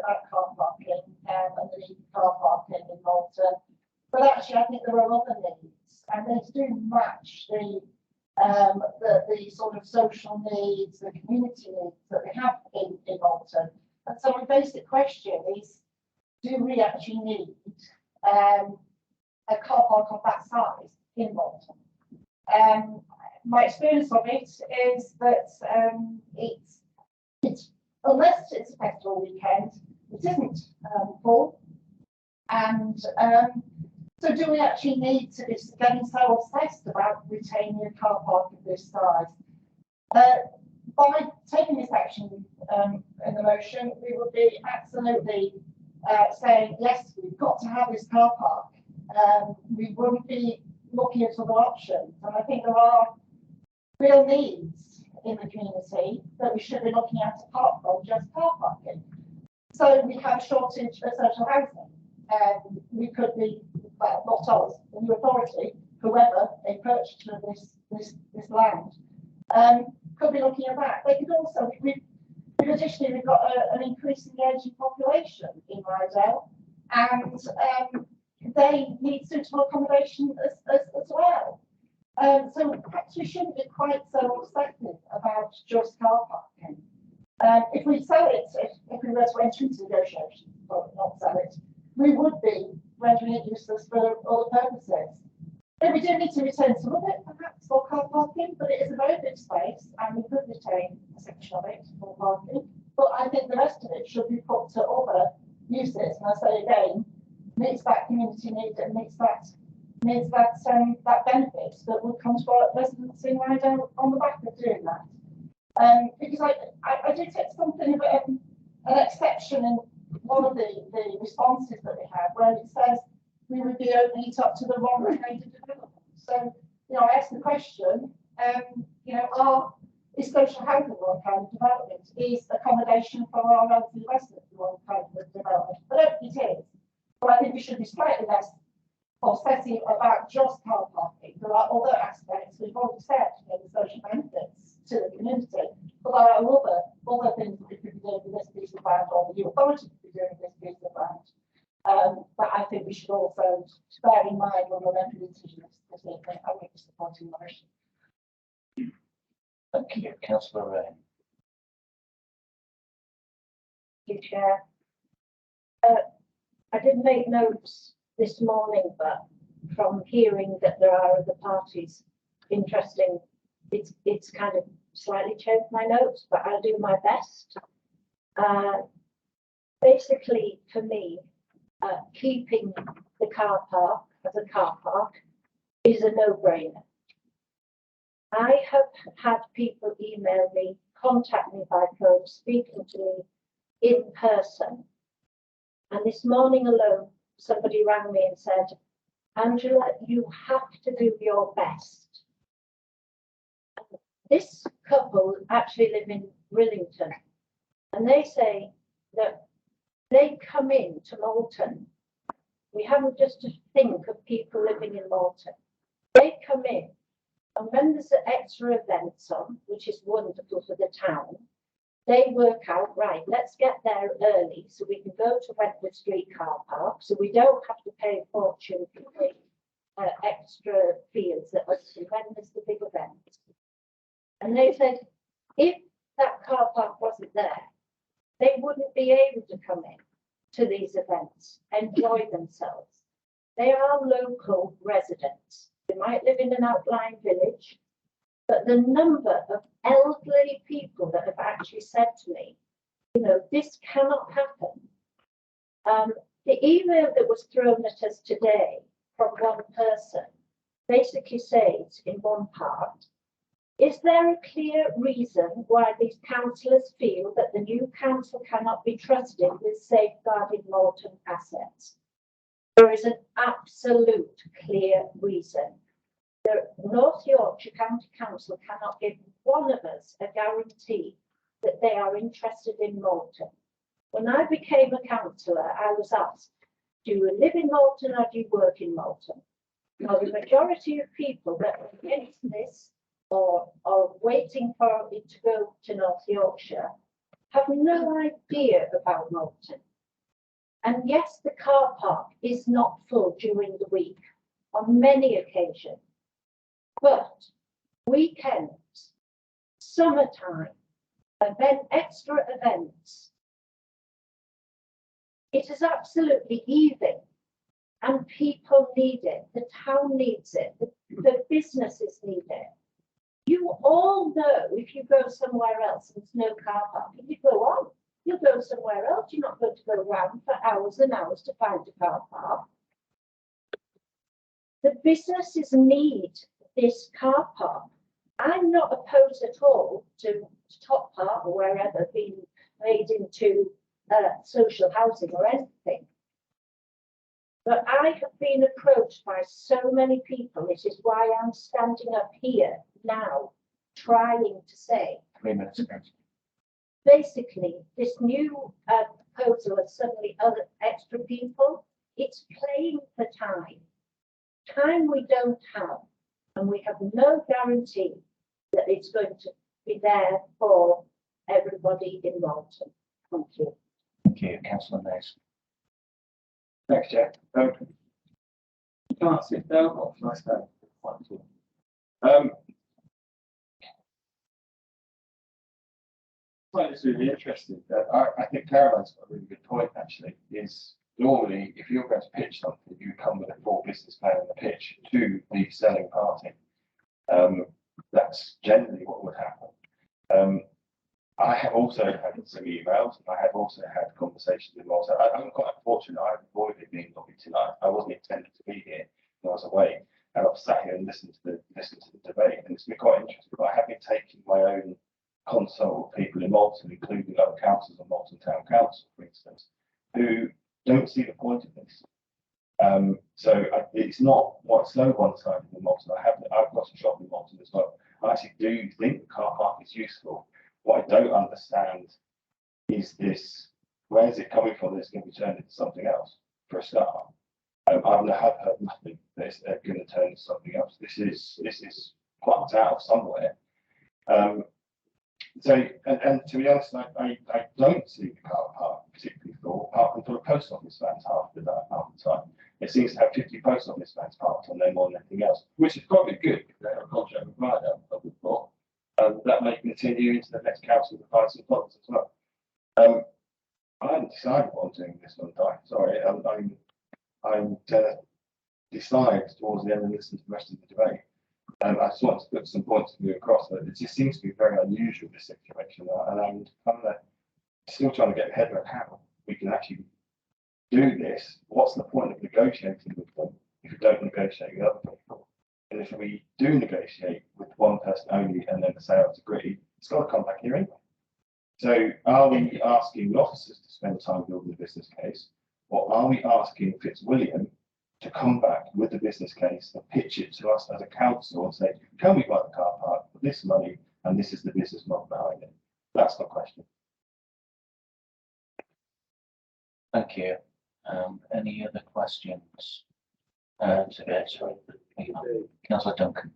underneath car parking in Malta, but actually I think there are other needs, and they do match the sort of social needs, the community needs that we have in Malta. And so my basic question is, do we actually need a car park of that size in Malta? My experience of it is that it's unless it's a festival weekend, it isn't full. And so do we actually need to be getting so obsessed about retaining a car park of this size? By taking this action in the motion, we would be absolutely saying, yes, we've got to have this car park. We wouldn't be looking at other options. And I think there are real needs in the community that we should be looking at apart from just car parking. So we have a shortage of social housing. We could be, well, not us, the new authority, whoever a purchaser of this land, could be looking at that. They could also, additionally, we've got an increasingly ageing population in Rydell, and they need suitable accommodation as well. So perhaps we shouldn't be quite so obsessive about just car parking. If we sell it, if we were to enter into negotiations, or not sell it, we would be rendering it useless for other purposes. But we do need to retain some of it, perhaps, for car parking, but it is a very big space, and we could retain a section of it for parking. But I think the rest of it should be put to other uses, and I say again, meets that community need and meets that benefit that would come to our residents in Rydell on the back of doing that. Because I did take something of an exception in one of the responses that we had, where it says we would be opening it up to the wrong kind of development. So, I asked the question, is social housing one kind of development? Is accommodation for our elderly residents one kind of development? I don't think it is. But I think we should be slightly less obsessive about just car parking. There are other aspects, we've already said, the social benefits to the community, but there are other things that we could be doing with this piece of land, or the new authority could be doing with this piece of land. But I think we should also bear in mind when we're making decisions this evening. I will be supporting the motion. Thank you, Councillor Rain. Thank you, Chair. I did make notes this morning, but from hearing that there are other parties interesting, it's kind of slightly changed my notes, but I'll do my best. Basically, for me, keeping the car park as a car park is a no-brainer. I have had people email me, contact me by phone, speaking to me in person. And this morning alone, somebody rang me and said, Angela, you have to do your best. This couple actually live in Rillington, and they say that they come in to Malton. We haven't just to think of people living in Malton. They come in, and when there's extra events on, which is wonderful for the town, they work out, right, let's get there early so we can go to Wentworth Street car park, so we don't have to pay a fortune for the extra fields that us when there's the big event. And they said, if that car park wasn't there, they wouldn't be able to come in to these events, enjoy themselves. They are local residents. They might live in an outlying village, but the number of elderly people that have actually said to me, this cannot happen. The email that was thrown at us today from one person basically says in one part, is there a clear reason why these councillors feel that the new council cannot be trusted with safeguarding Moulton assets? There is an absolute clear reason. The North Yorkshire County Council cannot give one of us a guarantee that they are interested in Moulton. When I became a councillor, I was asked, do you live in Moulton or do you work in Moulton? Now, the majority of people that are against this or are waiting for it to go to North Yorkshire have no idea about Moulton. And yes, the car park is not full during the week on many occasions, but weekends, summertime, extra events, it is absolutely heaving and people need it. The town needs it. The businesses need it. You all know if you go somewhere else and there's no car park, if you go on, you'll go somewhere else. You're not going to go around for hours and hours to find a car park. The businesses need this car park. I'm not opposed at all to Top Park or wherever being made into social housing or anything. But I have been approached by so many people. This is why I'm standing up here now, trying to say, 3 minutes ago. basically, this new proposal of suddenly other extra people, it's playing for time. Time we don't have, and we have no guarantee that it's going to be there for everybody in Moulton. Thank you. Thank you, Councillor Mays. Thanks, Jack. You can't sit down, or should I stay? I find this really interesting. I think Caroline's got a really good point, actually, is normally if you're going to pitch something, you come with a full business plan and a pitch to the selling party. That's generally what would happen. I have also had some emails, and I have also had conversations with Moulton. I'm quite fortunate. I've avoided being lobbied tonight. I wasn't intended to be here, and I was away, and I've sat here and listened to the debate, and it's been quite interesting. But I have been taking my own consult with people in Moulton, including other councils and Moulton Town Council, for instance, who don't see the point of this. It's not so one-sided in Moulton. I've got a shop in Moulton as well. I actually do think the car park is useful. What I don't understand is this: where is it coming from? That it's going to be turned into something else for a start. I've heard nothing that it's going to turn into something else. This is plucked out of somewhere. And to be honest, I don't see the car park particularly full, apart from for the post office vans half the time. It seems to have 50 post office vans parked on there more than anything else, which is probably good because they have a contract with Ryder, I would have thought. That may continue into the next council to find some funds as well. I haven't decided what I'm doing this one, Di. Sorry, I'm to decide towards the end and listen to the rest of the debate. I just want to put some points of view across, but it just seems to be very unusual, this situation, and I'm still trying to get my head around how we can actually do this. What's the point of negotiating with them if we don't negotiate with other people? And if we do negotiate with one person only and then the sales agree, it's got to come back here anyway. So are we asking the officers to spend time building the business case, or are we asking Fitzwilliam to come back with the business case and pitch it to us as a council and say, can we buy the car park for this money and this is the business model behind it? That's my question. Thank you. Any other questions? Councillor Duncan.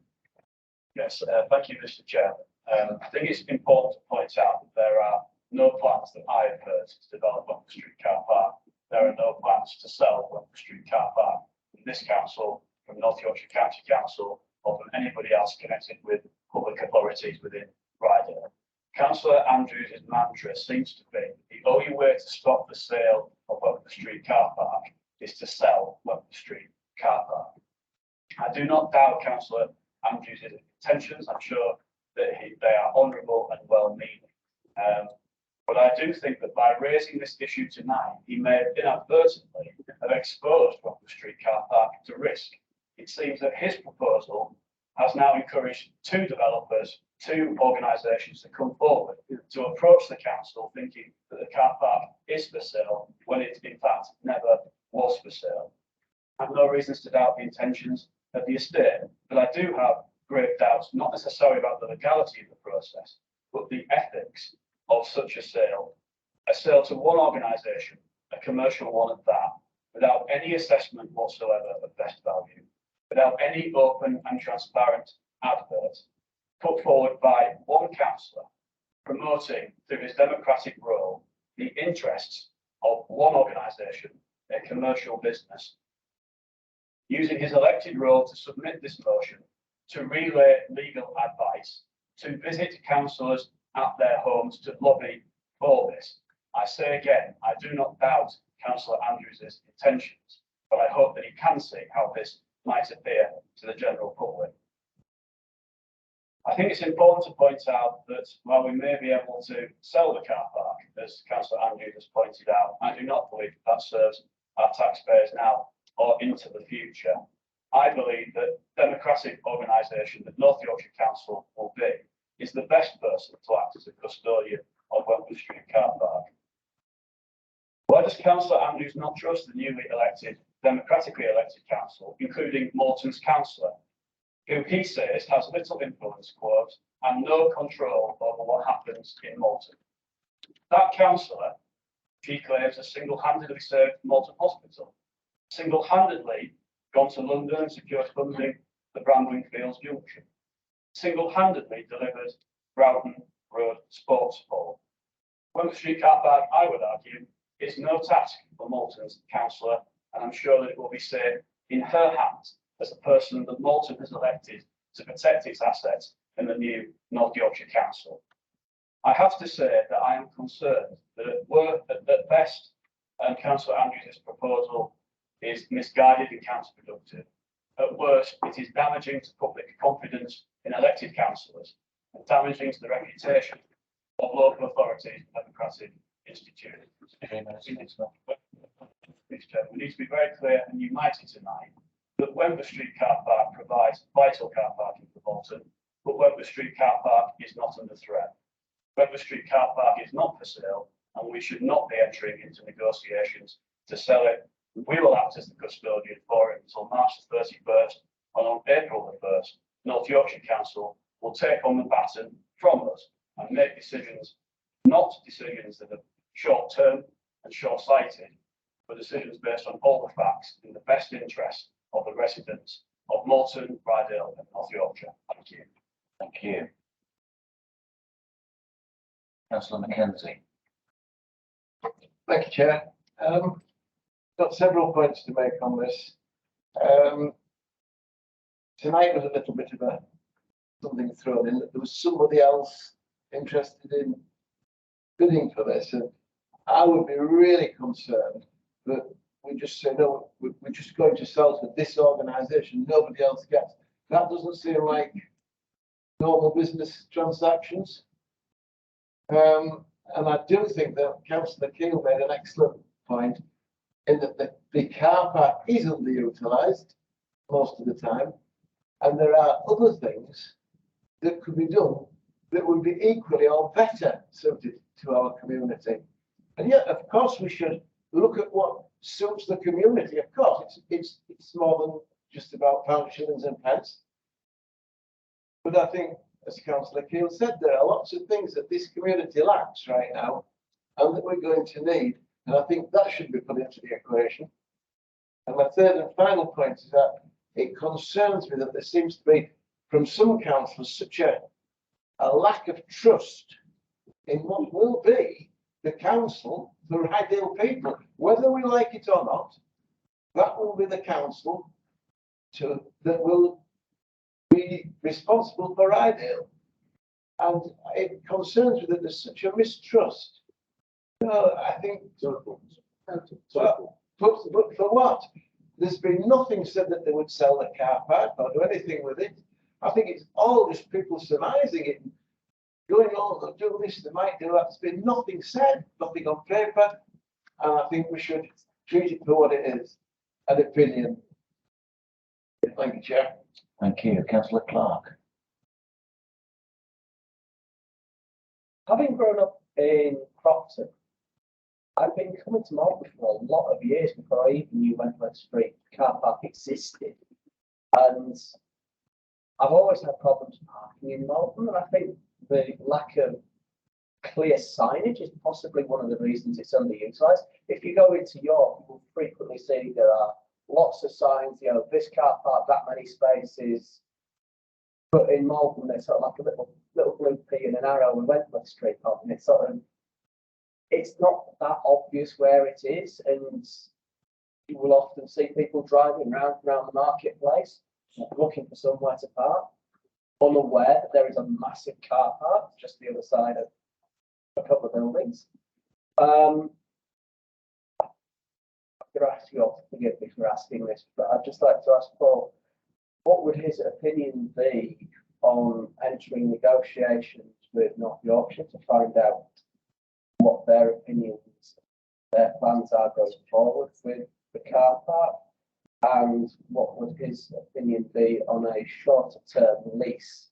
Yes, thank you, Mr. Chair. I think it's important to point out that there are no plans that I have heard to develop Wembley Street Car Park. There are no plans to sell Wembley Street Car Park from this council, from North Yorkshire County Council, or from anybody else connected with public authorities within Ryder. Councillor Andrews' mantra seems to be the only way to stop the sale of Wembley Street Car Park is to sell Wembley Street Car Park. I do not doubt Councillor Andrews' intentions. I'm sure that they are honourable and well-meaning. But I do think that by raising this issue tonight, he may have inadvertently have exposed Wembley Street Car Park to risk. it seems that his proposal has now encouraged two developers, two organisations to come forward to approach the council thinking that the car park is for sale when it in fact never was for sale. I have no reasons to doubt the intentions of the estate, but I do have grave doubts, not necessarily about the legality of the process, but the ethics of such a sale to one organisation, a commercial one at that, without any assessment whatsoever of best value, without any open and transparent advert put forward by one councillor promoting through his democratic role the interests of one organisation, a commercial business, using his elected role to submit this motion, to relay legal advice, to visit councillors at their homes to lobby for this. I say again, I do not doubt Councillor Andrews' intentions, but I hope that he can see how this might appear to the general public. I think it's important to point out that while we may be able to sell the car park, as Councillor Andrews has pointed out, I do not believe that serves our taxpayers now or into the future. I believe that democratic organisation that North Yorkshire Council will be is the best person to act as a custodian of Wentworth Street car park. Why does Councillor Andrews not trust the newly elected, democratically elected council, including Morton's councillor, who he says has little influence, quote, and no control over what happens in Morton? That councillor, she claims, has single-handedly saved Morton Hospital, single-handedly gone to London and secured funding for Brandwing Fields Junction, single-handedly delivered Broughton Road Sports Hall. Wentworth Street car park, I would argue, is no task for Morton's councillor, and I'm sure that it will be safe in her hands as the person that Morton has elected to protect its assets in the new North Yorkshire Council. I have to say that I am concerned that at best, Councillor Andrews' proposal is misguided and counterproductive. At worst, it is damaging to public confidence in elected councillors and damaging to the reputation of local authorities and democratic institutions. We need to be very clear and united tonight that Wentworth Street car park provides vital car parking for Bolton, but Wentworth Street car park is not under threat. Wentworth Street car park is not for sale, and we should not be entering into negotiations to sell it. We will act as the custodian for it until March the 31st, and on April the 1st, North Yorkshire Council will take on the baton from us and make decisions, not decisions that are short-term and short-sighted, but decisions based on all the facts in the best interest of the residents of Morton, Rydale and North Yorkshire. Thank you. Thank you. Councillor Mackenzie. Thank you, Chair. Got several points to make on this. Tonight was a little bit of something thrown in that there was somebody else interested in bidding for this, and I would be really concerned that we just say, no, we're just going to sell to this organisation, nobody else gets. That doesn't seem like normal business transactions. And I do think that Councillor Keel made an excellent point in that the car park is underutilised most of the time, and there are other things that could be done that would be equally or better suited to our community. And yet, of course, we should look at what suits the community. Of course, it's more than just about pounds, shillings and pence. But I think, as Councillor Keel said, there are lots of things that this community lacks right now and that we're going to need. And I think that should be put into the equation. And my third and final point is that it concerns me that there seems to be, from some councillors, such a lack of trust in what will be the council for ideal people. Whether we like it or not, that will be the council that will be responsible for ideal. And it concerns me that there's such a mistrust. I think, but for what? There's been nothing said that they would sell the car park or do anything with it. I think it's all just people surmising it, going on, they'll do this, they might do that. There's been nothing said, nothing on paper, and I think we should treat it for what it is, an opinion. Thank you, Chair. Thank you, councillor Clark. Having grown up in Crofton, I've been coming to Malton for a lot of years before I even knew Wentworth Street car park existed. And I've always had problems parking in Malton, and I think the lack of clear signage is possibly one of the reasons it's underutilised. If you go into York, you will frequently see there are lots of signs, you know, this car park, that many spaces. But in Malton, there's sort of like a little blue P and an arrow and Wentworth Street on, and it's not that obvious where it is, and you will often see people driving around the marketplace looking for somewhere to park, unaware that there is a massive car park just the other side of a couple of buildings. I'm going to ask you all to forgive me for asking this, but I'd just like to ask Paul, what would his opinion be on entering negotiations with North Yorkshire to find out what their opinions, their plans are going forward with the car park, and what would his opinion be on a shorter term lease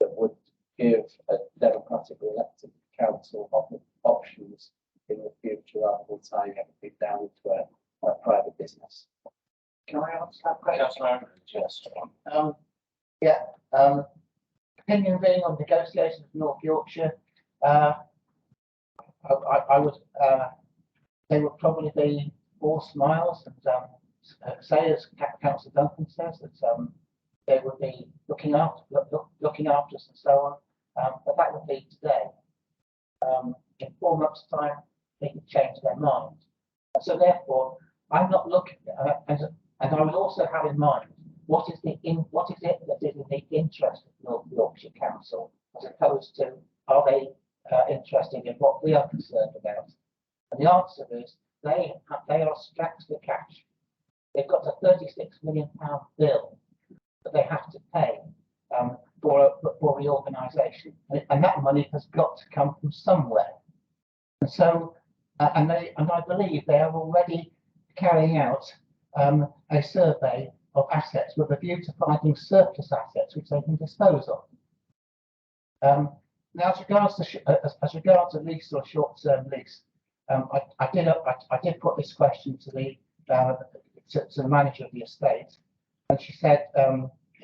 that would give a democratically elected council options in the future rather than tying everything down into a private business? Can I answer that question? Councillor Andrews, yes. Opinion being on negotiations with North Yorkshire, I would, they would probably be all smiles and say, as Councillor Duncan says, that they would be looking after us and so on. But that would be today. In 4 months' time, they could change their mind. So therefore, I'm not looking, and I would also have in mind what is it that is in the interest of North Yorkshire Council, as opposed to are they interested in what we are concerned about? And the answer is they are strapped for cash. They've got a £36 million bill that they have to pay for reorganisation, and that money has got to come from somewhere. And so, and I believe they are already carrying out a survey of assets with a view to finding surplus assets which they can dispose of. Now, as regards a lease or short-term lease, I did put this question to the manager of the estate, and she said,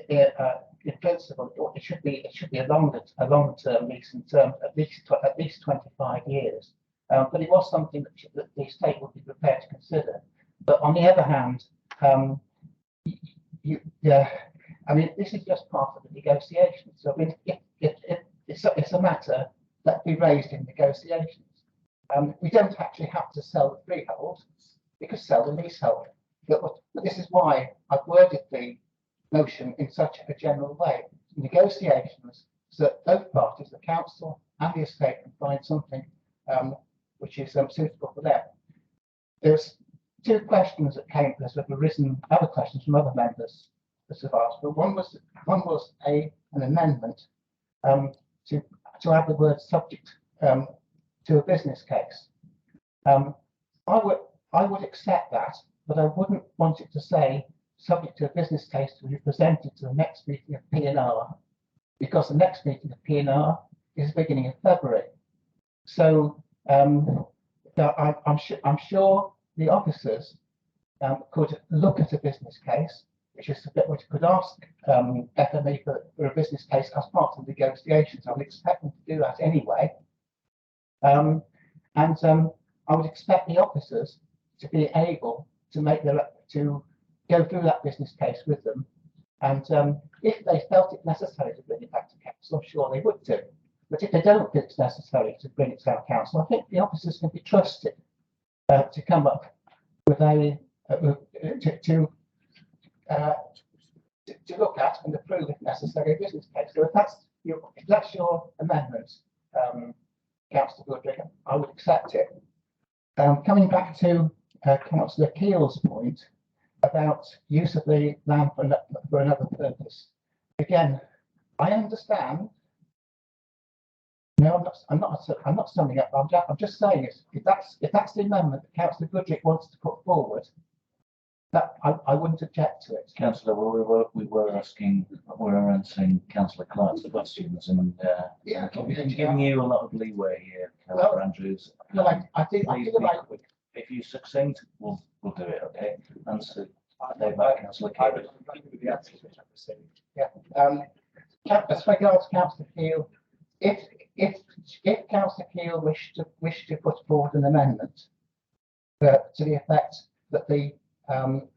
in principle, it should be a long-term lease in terms at least 25 years. But it was something that the estate would be prepared to consider. But on the other hand, I mean, this is just part of the negotiation. So I mean, it's a matter that be raised in negotiations. We don't actually have to sell the freehold; we could sell the leasehold. But this is why I've worded the motion in such a general way. Negotiations, so that both parties, the council and the estate, can find something which is suitable for them. There's 2 questions that have arisen, other questions from other members that have asked. But one was an amendment to add the word subject to a business case. I would accept that, but I wouldn't want it to say subject to a business case to be presented to the next meeting of P&R, because the next meeting of P&R is beginning in February. So I'm sure the officers could look at a business case, which could ask FME for a business case as part of the negotiations. I would expect them to do that anyway. And I would expect the officers to be able to go through that business case with them. And if they felt it necessary to bring it back to council, I'm sure they would do. But if they don't think it's necessary to bring it to our council, I think the officers can be trusted to come up with to look at and approve, if necessary, a business case. So if that's your amendment, Councillor Goodrick, I would accept it. Coming back to Councillor Keel's point about use of the land for another purpose. Again, I understand. No, I'm not summing up. I'm just saying if that's the amendment that Councillor Goodrick wants to put forward, That, I wouldn't object to it. Councillor, we were answering Councillor Clark's questions and, Yeah. giving you a lot of leeway here, Well, Councillor Andrews. Well, I think Please be about. quick. If you succinct, we'll do it, okay? Answer, stay back, Councillor Keane. Yeah. As regards Councillor Keel, if Councillor Keel wished to put forward an amendment to the effect that the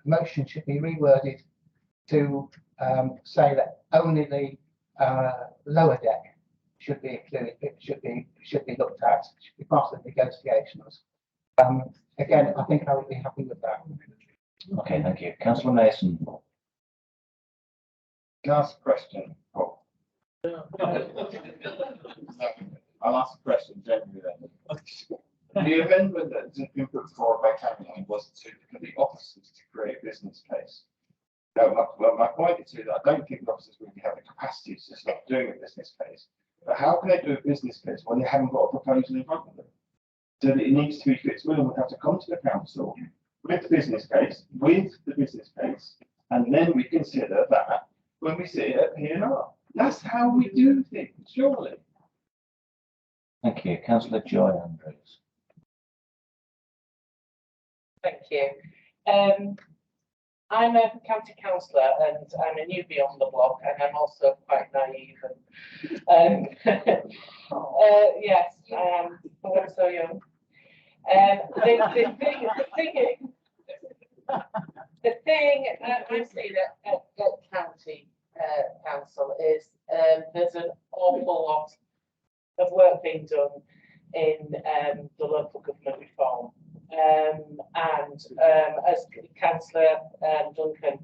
motion should be reworded to say that only the lower deck should be included, should be looked at, should be part of the negotiations. Again, I think I would be happy with that. Okay, thank you. Councillor Mason. Can I ask a question? Oh. I'll ask a question generally then. The amendment that has been put forward by Caroline was to for the officers to create a business case. Now, my point is that I don't think the officers really have the capacity to start doing a business case. But how can they do a business case when they haven't got a proposal in front of them? So that it needs to be fixed. We would have to come to the council with the business case, and then we consider that when we see it at P&R. That's how we do things, surely. Thank you. Councillor Joy Andrews. Thank you. I'm a county councillor and I'm a newbie on the block and I'm also quite naive. And, yes, I am. Oh, I'm so young. The thing I see at county council is there's an awful lot of work being done in the local government reform. And as Councillor Duncan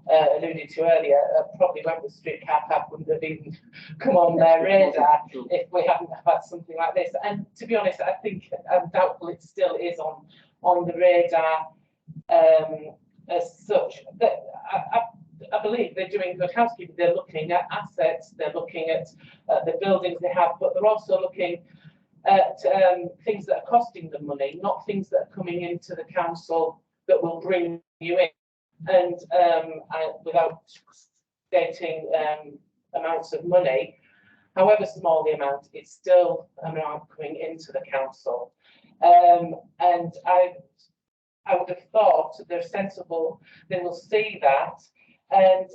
alluded to earlier, probably Wentworth Street car park wouldn't have even come on their radar if we hadn't had something like this. And to be honest, I think I'm doubtful it still is on the radar as such. That I believe they're doing good housekeeping. They're looking at assets, they're looking at the buildings they have, but they're also looking at things that are costing them money, not things that are coming into the council that will bring you in. And without stating amounts of money, however small the amount, it's still an amount coming into the council. And I would have thought they're sensible, they will see that. And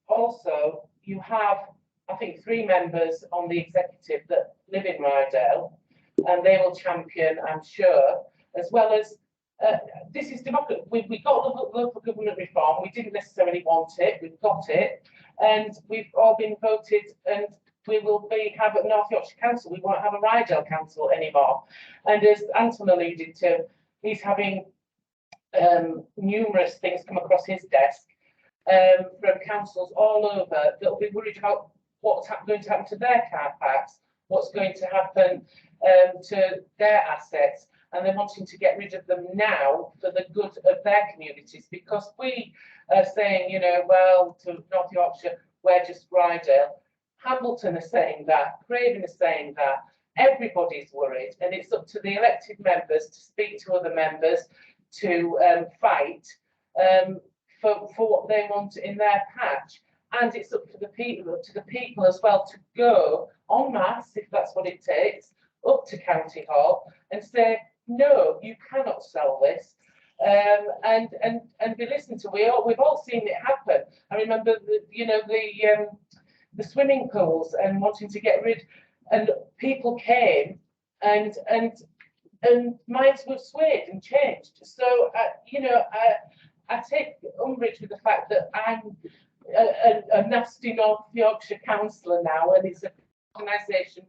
also you have, I think, 3 members on the executive that live in Rydale, and they will champion, I'm sure, as well as this is democracy. We got the local government reform. We didn't necessarily want it. We've got it, and we've all been voted. And we will have a North Yorkshire Council. We won't have a Rydale Council anymore. And as Anton alluded to, he's having numerous things come across his desk from councils all over that will be worried about what's going to happen to their car parks, what's going to happen to their assets. And they're wanting to get rid of them now for the good of their communities, because we are saying, you know, well, to North Yorkshire, we're just Rydale. Hambleton are saying that, Craven is saying that, everybody's worried, and it's up to the elected members to speak to other members to fight for what they want in their patch. And it's up to the people as well to go en masse, if that's what it takes, up to County Hall and say, no, you cannot sell this, and be listened to. We've all seen it happen. I remember the swimming pools and wanting to get rid, and people came and minds were swayed and changed. So I take umbrage with the fact that I'm a nasty North Yorkshire councillor now, and it's an organisation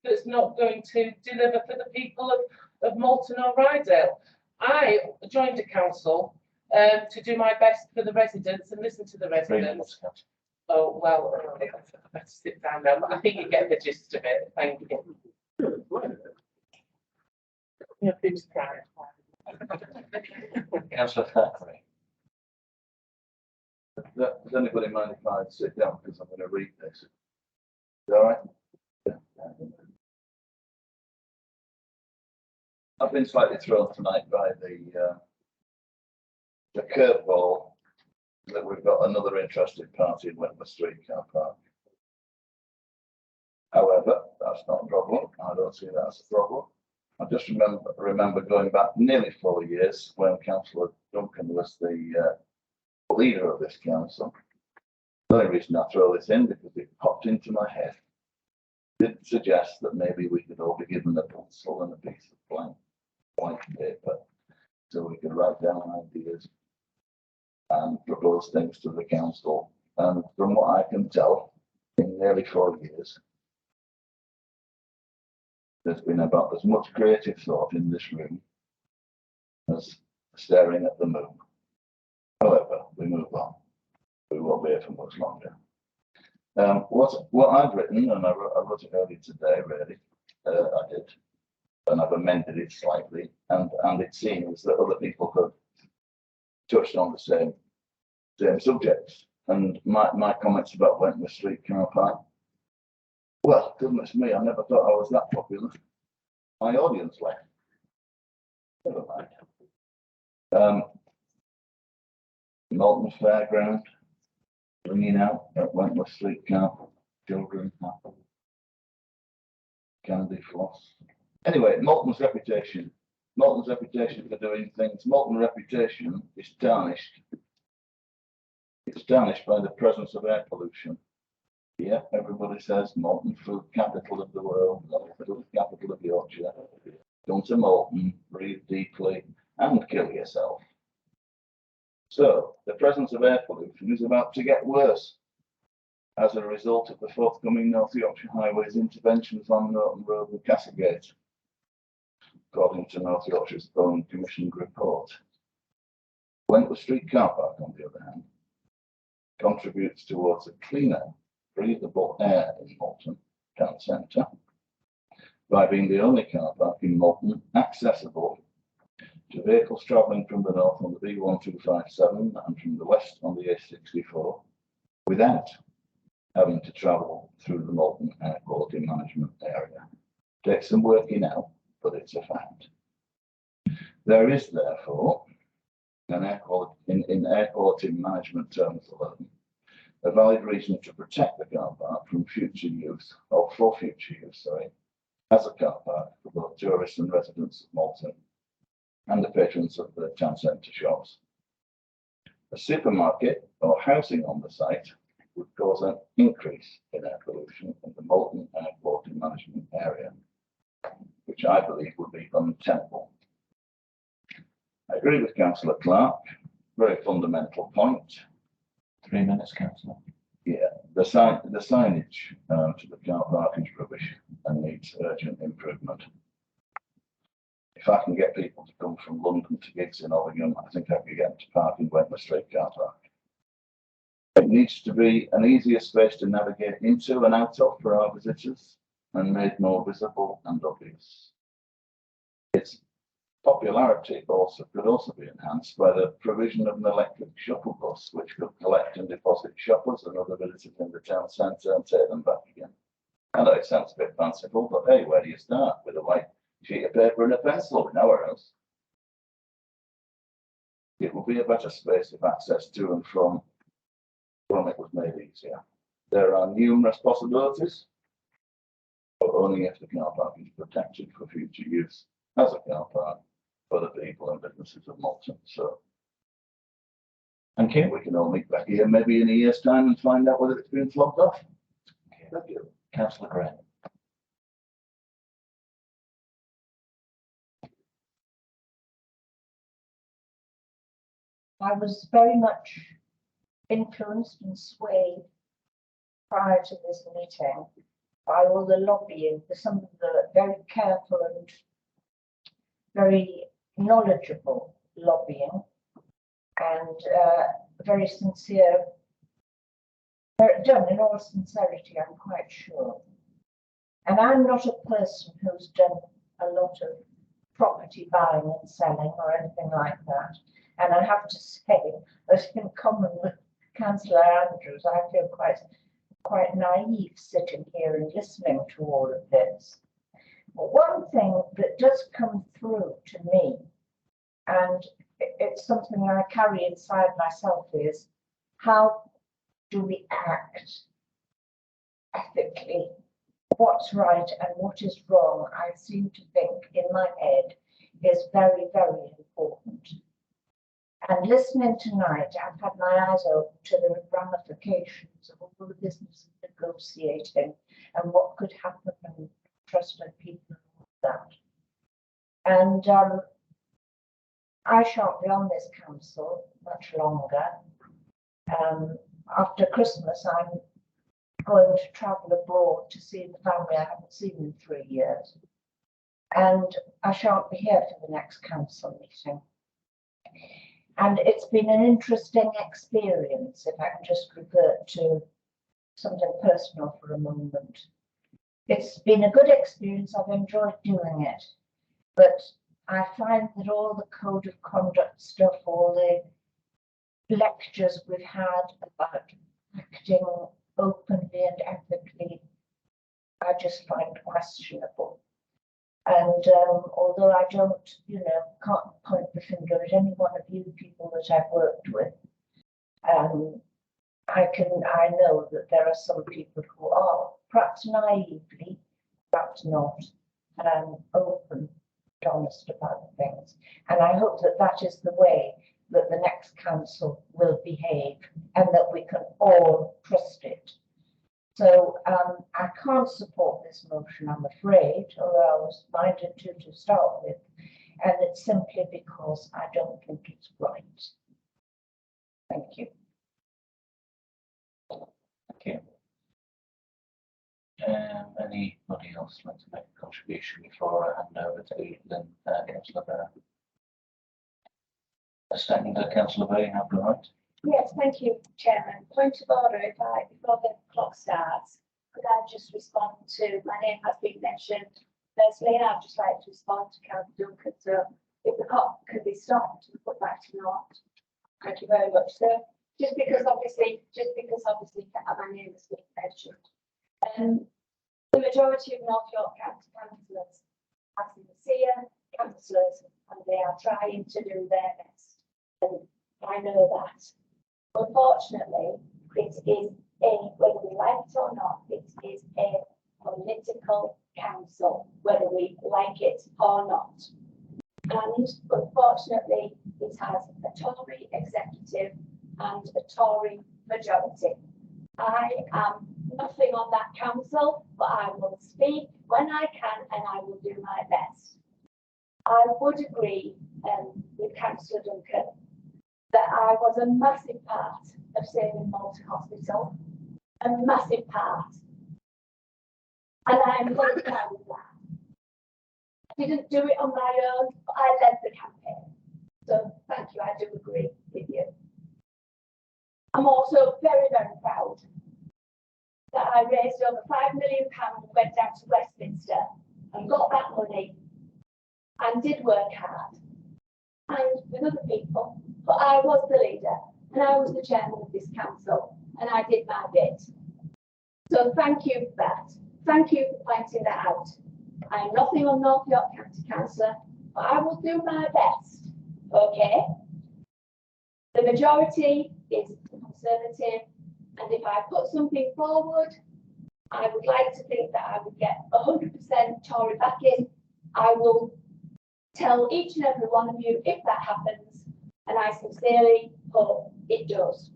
that's not going to deliver for the people of Malton or Rydale. I joined a council to do my best for the residents and listen to the residents. Oh, well, let's sit down now. I think you get the gist of it. Thank you. Yeah, who's crying? Councillor Thackeray. Does anybody mind if I sit down, because I'm going to read this? Is that all right? I've been slightly thrilled tonight by the the curveball that we've got another interested party in Wentworth Street car park. However, that's not a problem. I don't see that as a problem. I just remember going back nearly 4 years when Councillor Duncan was the leader of this council. The only reason I throw this in because it popped into my head. Did suggest that maybe we could all be given a pencil and a piece of blank paper so we could write down ideas and propose things to the council. And from what I can tell, in nearly 4 years, there's been about as much creative thought in this room as staring at the moon. However, we move on. We won't be here for much longer. What I've written, and I wrote it earlier today, really, I did, and I've amended it slightly, and it seems that other people have touched on the same subjects. And my comments about Wentworth Street car park, well, goodness me, I never thought I was that popular. My audience left. Never mind. Malton Fairground, ringing out at Wentworth Street car park, children happy. Candy floss. Anyway, Malton's reputation for doing things, Malton's reputation is tarnished. It's tarnished by the presence of air pollution. Yeah, everybody says Malton, food capital of the world, food capital of Yorkshire. Come to Malton, breathe deeply, and kill yourself. So, the presence of air pollution is about to get worse as a result of the forthcoming North Yorkshire Highways interventions on Norton Road and Castlegate, according to North Yorkshire's own commissioned report. Wentworth Street car park, on the other hand, contributes towards a cleaner, breathable air in Malton town centre by being the only car park in Malton accessible to vehicles travelling from the north on the B1257 and from the west on the A64 without having to travel through the Malton Air Quality Management area. Takes some working out, but it's a fact. There is therefore an air quality, in air quality management terms alone, a valid reason to protect the car park from future use, or for future use, sorry, as a car park for both tourists and residents of Malton and the patrons of the town centre shops. A supermarket or housing on the site would cause an increase in air pollution in the Malton Air Quality Management area, which I believe would be untenable. I agree with Councillor Clark, very fundamental point. 3 minutes, Councillor. Yeah, the signage to the car park is rubbish and needs urgent improvement. If I can get people to come from London to gigs in Ollingham, I think I could get them to park in Wentworth Street car park. It needs to be an easier space to navigate into and out of for our visitors and made more visible and obvious. Its popularity could also be enhanced by the provision of an electric shuttle bus, which could collect and deposit shoppers and other visitors in the town centre and take them back again. I know it sounds a bit fanciful, but hey, where do you start? With a white sheet of paper and a pencil, nowhere else. It will be a better space of access to and from it was made easier. There are numerous possibilities, but only if the car park is protected for future use as a car park for the people and businesses of Malton. So, thank you. We can all meet back here maybe in a year's time and find out whether it's been flogged off. Thank you. Councillor Gray. I was very much influenced and swayed prior to this meeting by all the lobbying, for some of the very careful and very knowledgeable lobbying and very sincere, done in all sincerity, I'm quite sure. And I'm not a person who's done a lot of property buying and selling or anything like that. And I have to say that in common with Councillor Andrews, I feel quite naive sitting here and listening to all of this. But one thing that does come through to me, and it's something I carry inside myself is how do we act ethically? What's right and what is wrong, I seem to think in my head is very, very important. And listening tonight, I've had my eyes open to the ramifications of all the business of negotiating and what could happen and trusting people and all that. And I shan't be on this council much longer. After Christmas, I'm going to travel abroad to see the family I haven't seen in 3 years. And I shan't be here for the next council meeting. And it's been an interesting experience, if I can just revert to something personal for a moment. It's been a good experience, I've enjoyed doing it, but I find that all the code of conduct stuff, all the lectures we've had about acting openly and ethically, I just find questionable. And although I don't, can't point the finger at any one of you people that I've worked with, I know that there are some people who are perhaps naively, perhaps not, open and honest about things. And I hope that that is the way that the next council will behave and that we can all trust it. So I can't support this motion, I'm afraid, although I was minded to start with, and it's simply because I don't think it's right. Thank you. Thank you. Anybody else like to make a contribution before I hand over to Lynn, Councillor Burr? Second, Councillor Burr, you have the right. Yes, thank you, Chairman. Point of order, before the clock starts, could I just respond to, my name has been mentioned firstly, and I'd just like to respond to Councillor Duncan. So if the clock can be stopped and put back to naught. Thank you very much, sir. Just because obviously my name has been mentioned. The majority of North York County councillors are sincere councillors and they are trying to do their best. And I know that. Unfortunately, it is whether we like it or not, it is a political council, whether we like it or not. And unfortunately, it has a Tory executive and a Tory majority. I am nothing on that council, but I will speak when I can and I will do my best. I would agree with Councillor Duncan that I was a massive part of saving Malta Hospital, a massive part. And I am very proud of that. I didn't do it on my own, but I led the campaign. So thank you, I do agree with you. I'm also very, very proud that I raised over £5 million and went down to Westminster and got that money and did work hard and with other people. But I was the leader and I was the chairman of this council and I did my bit. So thank you for that. Thank you for pointing that out. I'm nothing on North York County Councillor, but I will do my best. Okay? The majority is Conservative, and if I put something forward, I would like to think that I would get 100% Tory backing. I will tell each and every one of you if that happens, and I sincerely hope it does.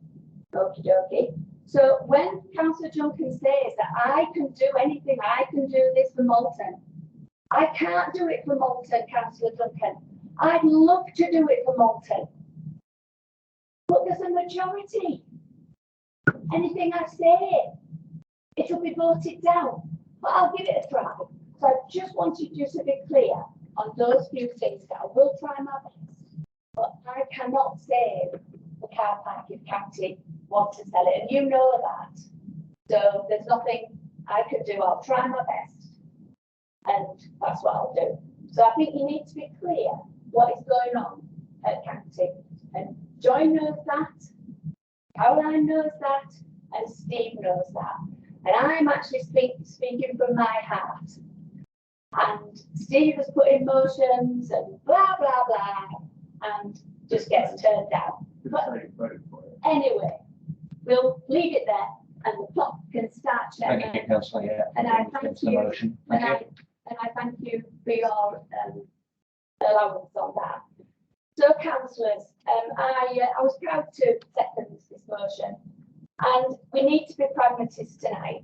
Okie dokie. So when Councillor Duncan says that I can do anything, I can do this for Malton, I can't do it for Malton, Councillor Duncan. I'd love to do it for Malton, but there's a majority. Anything I say, it'll be voted down, but I'll give it a try. So I just wanted you to be clear on those few things that I will try my best, but I cannot save the car park if county want to sell it, and you know that. So there's nothing I can do. I'll try my best, and that's what I'll do. So I think you need to be clear what is going on at county, and Joy knows that, Caroline knows that, and Steve knows that. And I'm actually speaking from my heart. And Steve has put in motions and blah, blah, blah. And just gets turned down. But anyway, we'll leave it there and the clock can start, Chairman. Thank you, councillor. Yeah. And I thank Against the you. motion. And Thank you. I thank you for your allowance on that. So, councillors, I was proud to second this motion, and we need to be pragmatists tonight.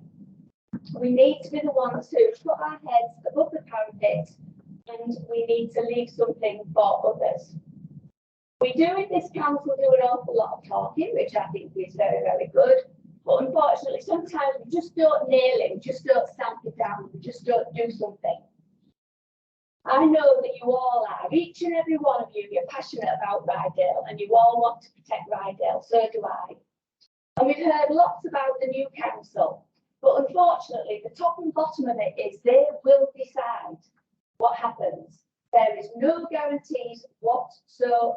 We need to be the ones who put our heads above the parapet, and we need to leave something for others. We do in this council do an awful lot of talking, which I think is very, very good. But unfortunately, sometimes we just don't nail it, we just don't stamp it down, we just don't do something. I know that you all are, each and every one of you, you're passionate about Rydale and you all want to protect Rydale, so do I. And we've heard lots about the new council, but unfortunately, the top and bottom of it is they will decide what happens. There is no guarantees whatsoever.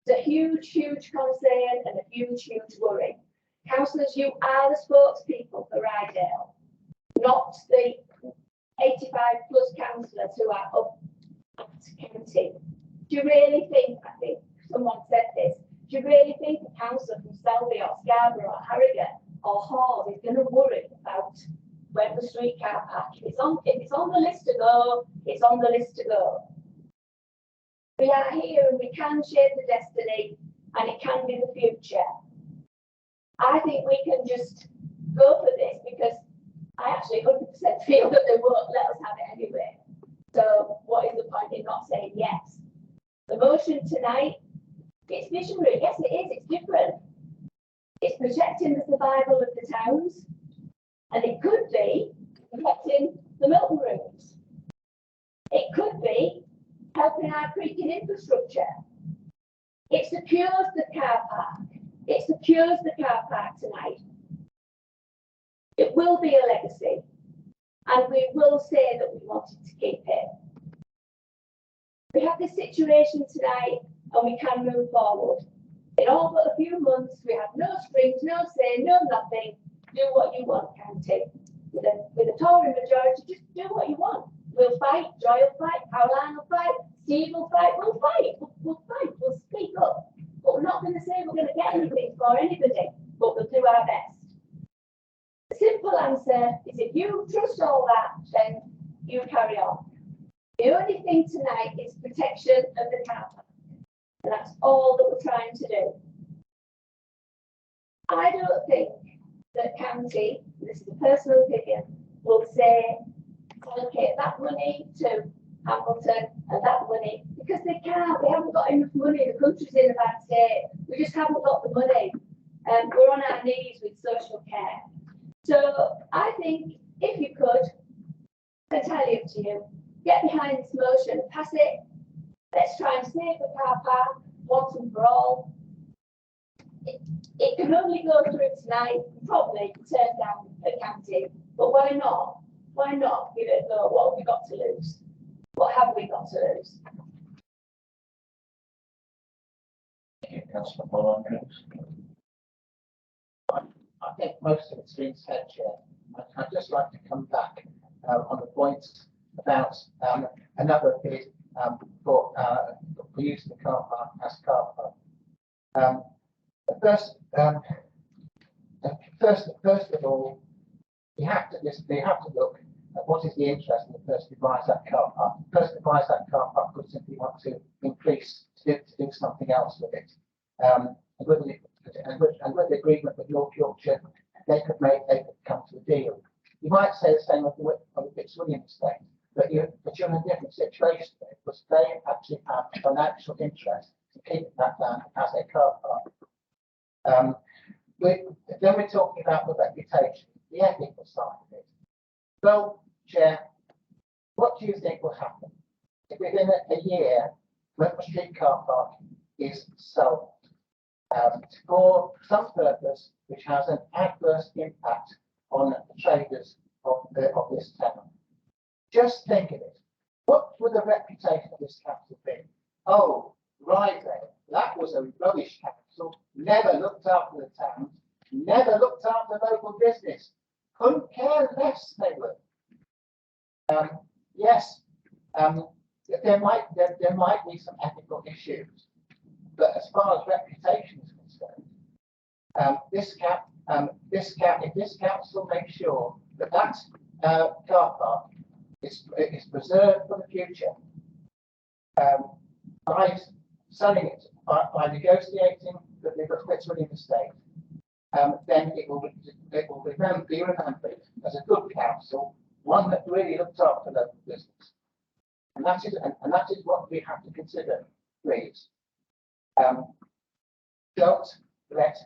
It's a huge, huge concern and a huge, huge worry. Councillors, you are the spokespeople for Rydale, not the 85 plus councillors who are up at county. Do you really think, I think someone said this, do you really think a councillor from Selby or Scarborough or Harrogate or Hall is going to worry about Wembley Street car park? If it's on the list to go, it's on the list to go. We are here and we can shape the destiny and it can be the future. I think we can just go for this because I actually 100% feel that they won't let us have it anyway. So what is the point in not saying yes? The motion tonight, it's visionary. Yes, it is. It's different. It's protecting the survival of the towns. And it could be protecting the Milton rooms. It could be helping our creaking infrastructure. It secures the car park. It secures the car park tonight. It will be a legacy, and we will say that we wanted to keep it. We have this situation tonight, and we can move forward. In all but a few months, we have no strings, no say, no nothing. Do what you want, county. With a Tory majority, just do what you want. We'll fight, Joy will fight, Caroline will fight, Steve will fight, we'll fight, we'll fight, we'll speak up. But we're not going to say we're going to get anything for anybody, but we'll do our best. The simple answer is if you trust all that, then you carry on. The only thing tonight is protection of the car park. And that's all that we're trying to do. I don't think that county, this is a personal opinion, will say allocate that money to Hamilton and that money because they can't. We haven't got enough money. The country's in a bad state. We just haven't got the money. We're on our knees with social care. So I think if you could, entirely up to you, get behind this motion, pass it. Let's try and save the car park once and for all. It can only go through tonight, probably turn down the county, but why not? Why not give it a go? What have we got to lose? What have we got to lose? Thank you, councillor Paul Andrews. I think most of it's been said, Chair. I'd just like to come back on the point about another bid for use of the car park as car park. First of all, you have to look at what is the interest of the person who buys that car park. The person who buys that car park could simply want to increase to do something else with it. And with the agreement with North Yorkshire, they could come to a deal. You might say the same of the Fitzwilliam estate, but you're in a different situation because they actually have financial interest to keep that land as a car park. Then we're talking about the reputation, the ethical side of it. Well, Chair, what do you think will happen if within a year, Wembley Street car park is sold for some purpose which has an adverse impact on the traders of this town? Just think of it. What would the reputation of this council be? Oh, right then, that was a rubbish council, never looked after the town, never looked after local business. Couldn't care less they would. Yes, there might be some ethical issues, but as far as reputation is concerned, if this council makes sure that car park is preserved for the future, by selling it, by negotiating that they've got Fitzwilliam estate, then it will be remembered as a good council, one that really looks after local business. And that is what we have to consider, please. Don't let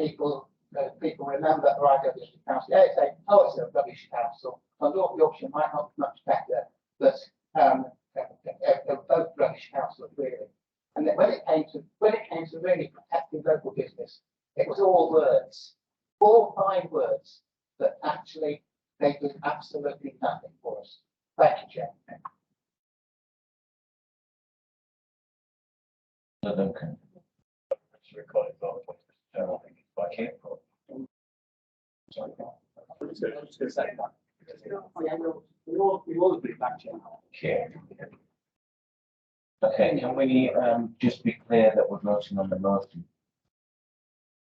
people remember Ryde District Council. They say, oh, it's a rubbish council. Well, North Yorkshire might not be much better, but they're both rubbish councils, really. And then when it came to really protecting local business, it was all words, all fine words, but actually they did absolutely nothing for us. Thank you, Chair. Duncan. It's recorded for I think it's by April. Sorry. I was going to say that. We all agree back, Chair. Okay. Okay, can we just be clear that we're voting on the motion?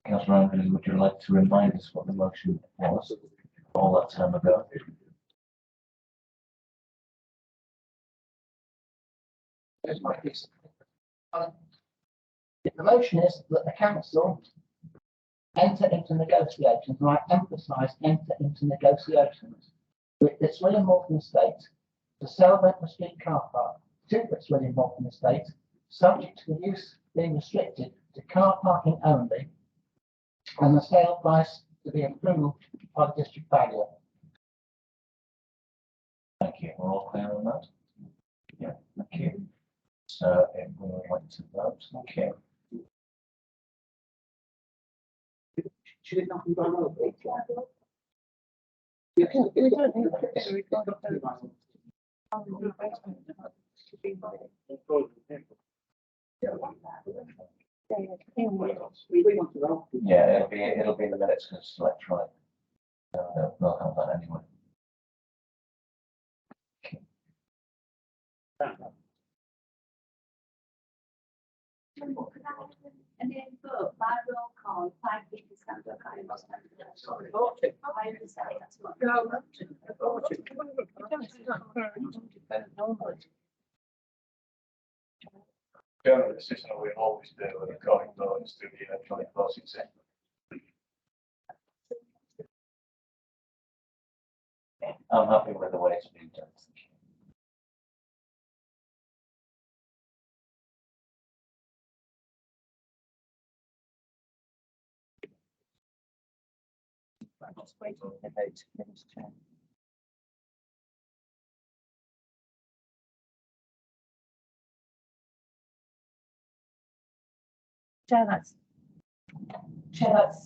Councillor Angley, would you like to remind us what the motion was all that time ago? Here's my piece. The motion is that the council enter into negotiations, and I emphasise enter into negotiations with Fitzwilliam Morton Estate to sell Wentworth Street car park to Fitzwilliam Morton Estate, subject to the use being restricted to car parking only, and the sale price to be approved by the district valuer. Thank you. We're all clear on that? Yeah, thank you. So if we want to vote, okay. Should it not be done over? We don't need Yeah, it'll be in the minutes because it's electronic. They'll have that anyway. And then vote by roll call, 5 people stand up, I understand. Sorry. I understand that's what. Generally, the system we always do with recording votes through the electronic voting system. I'm happy with the way it's been done. I'm just waiting for the vote to finish, Chair. Chair, that's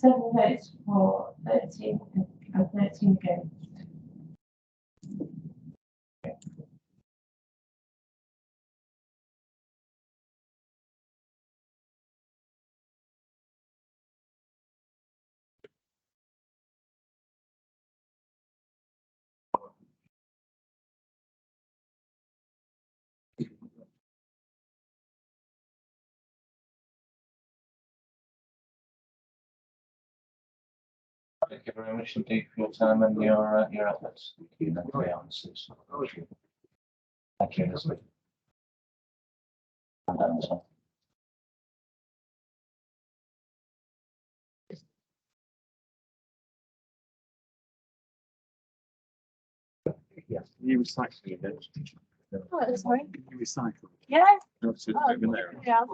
7 votes for 13 and 13 against. Thank you very much indeed for your time and your efforts. Thank you. And the answers. Thank you, Elizabeth. And Anderson. Yes, you recycling again. Oh, sorry. You recycle. Yeah. No, it's over there. Yeah.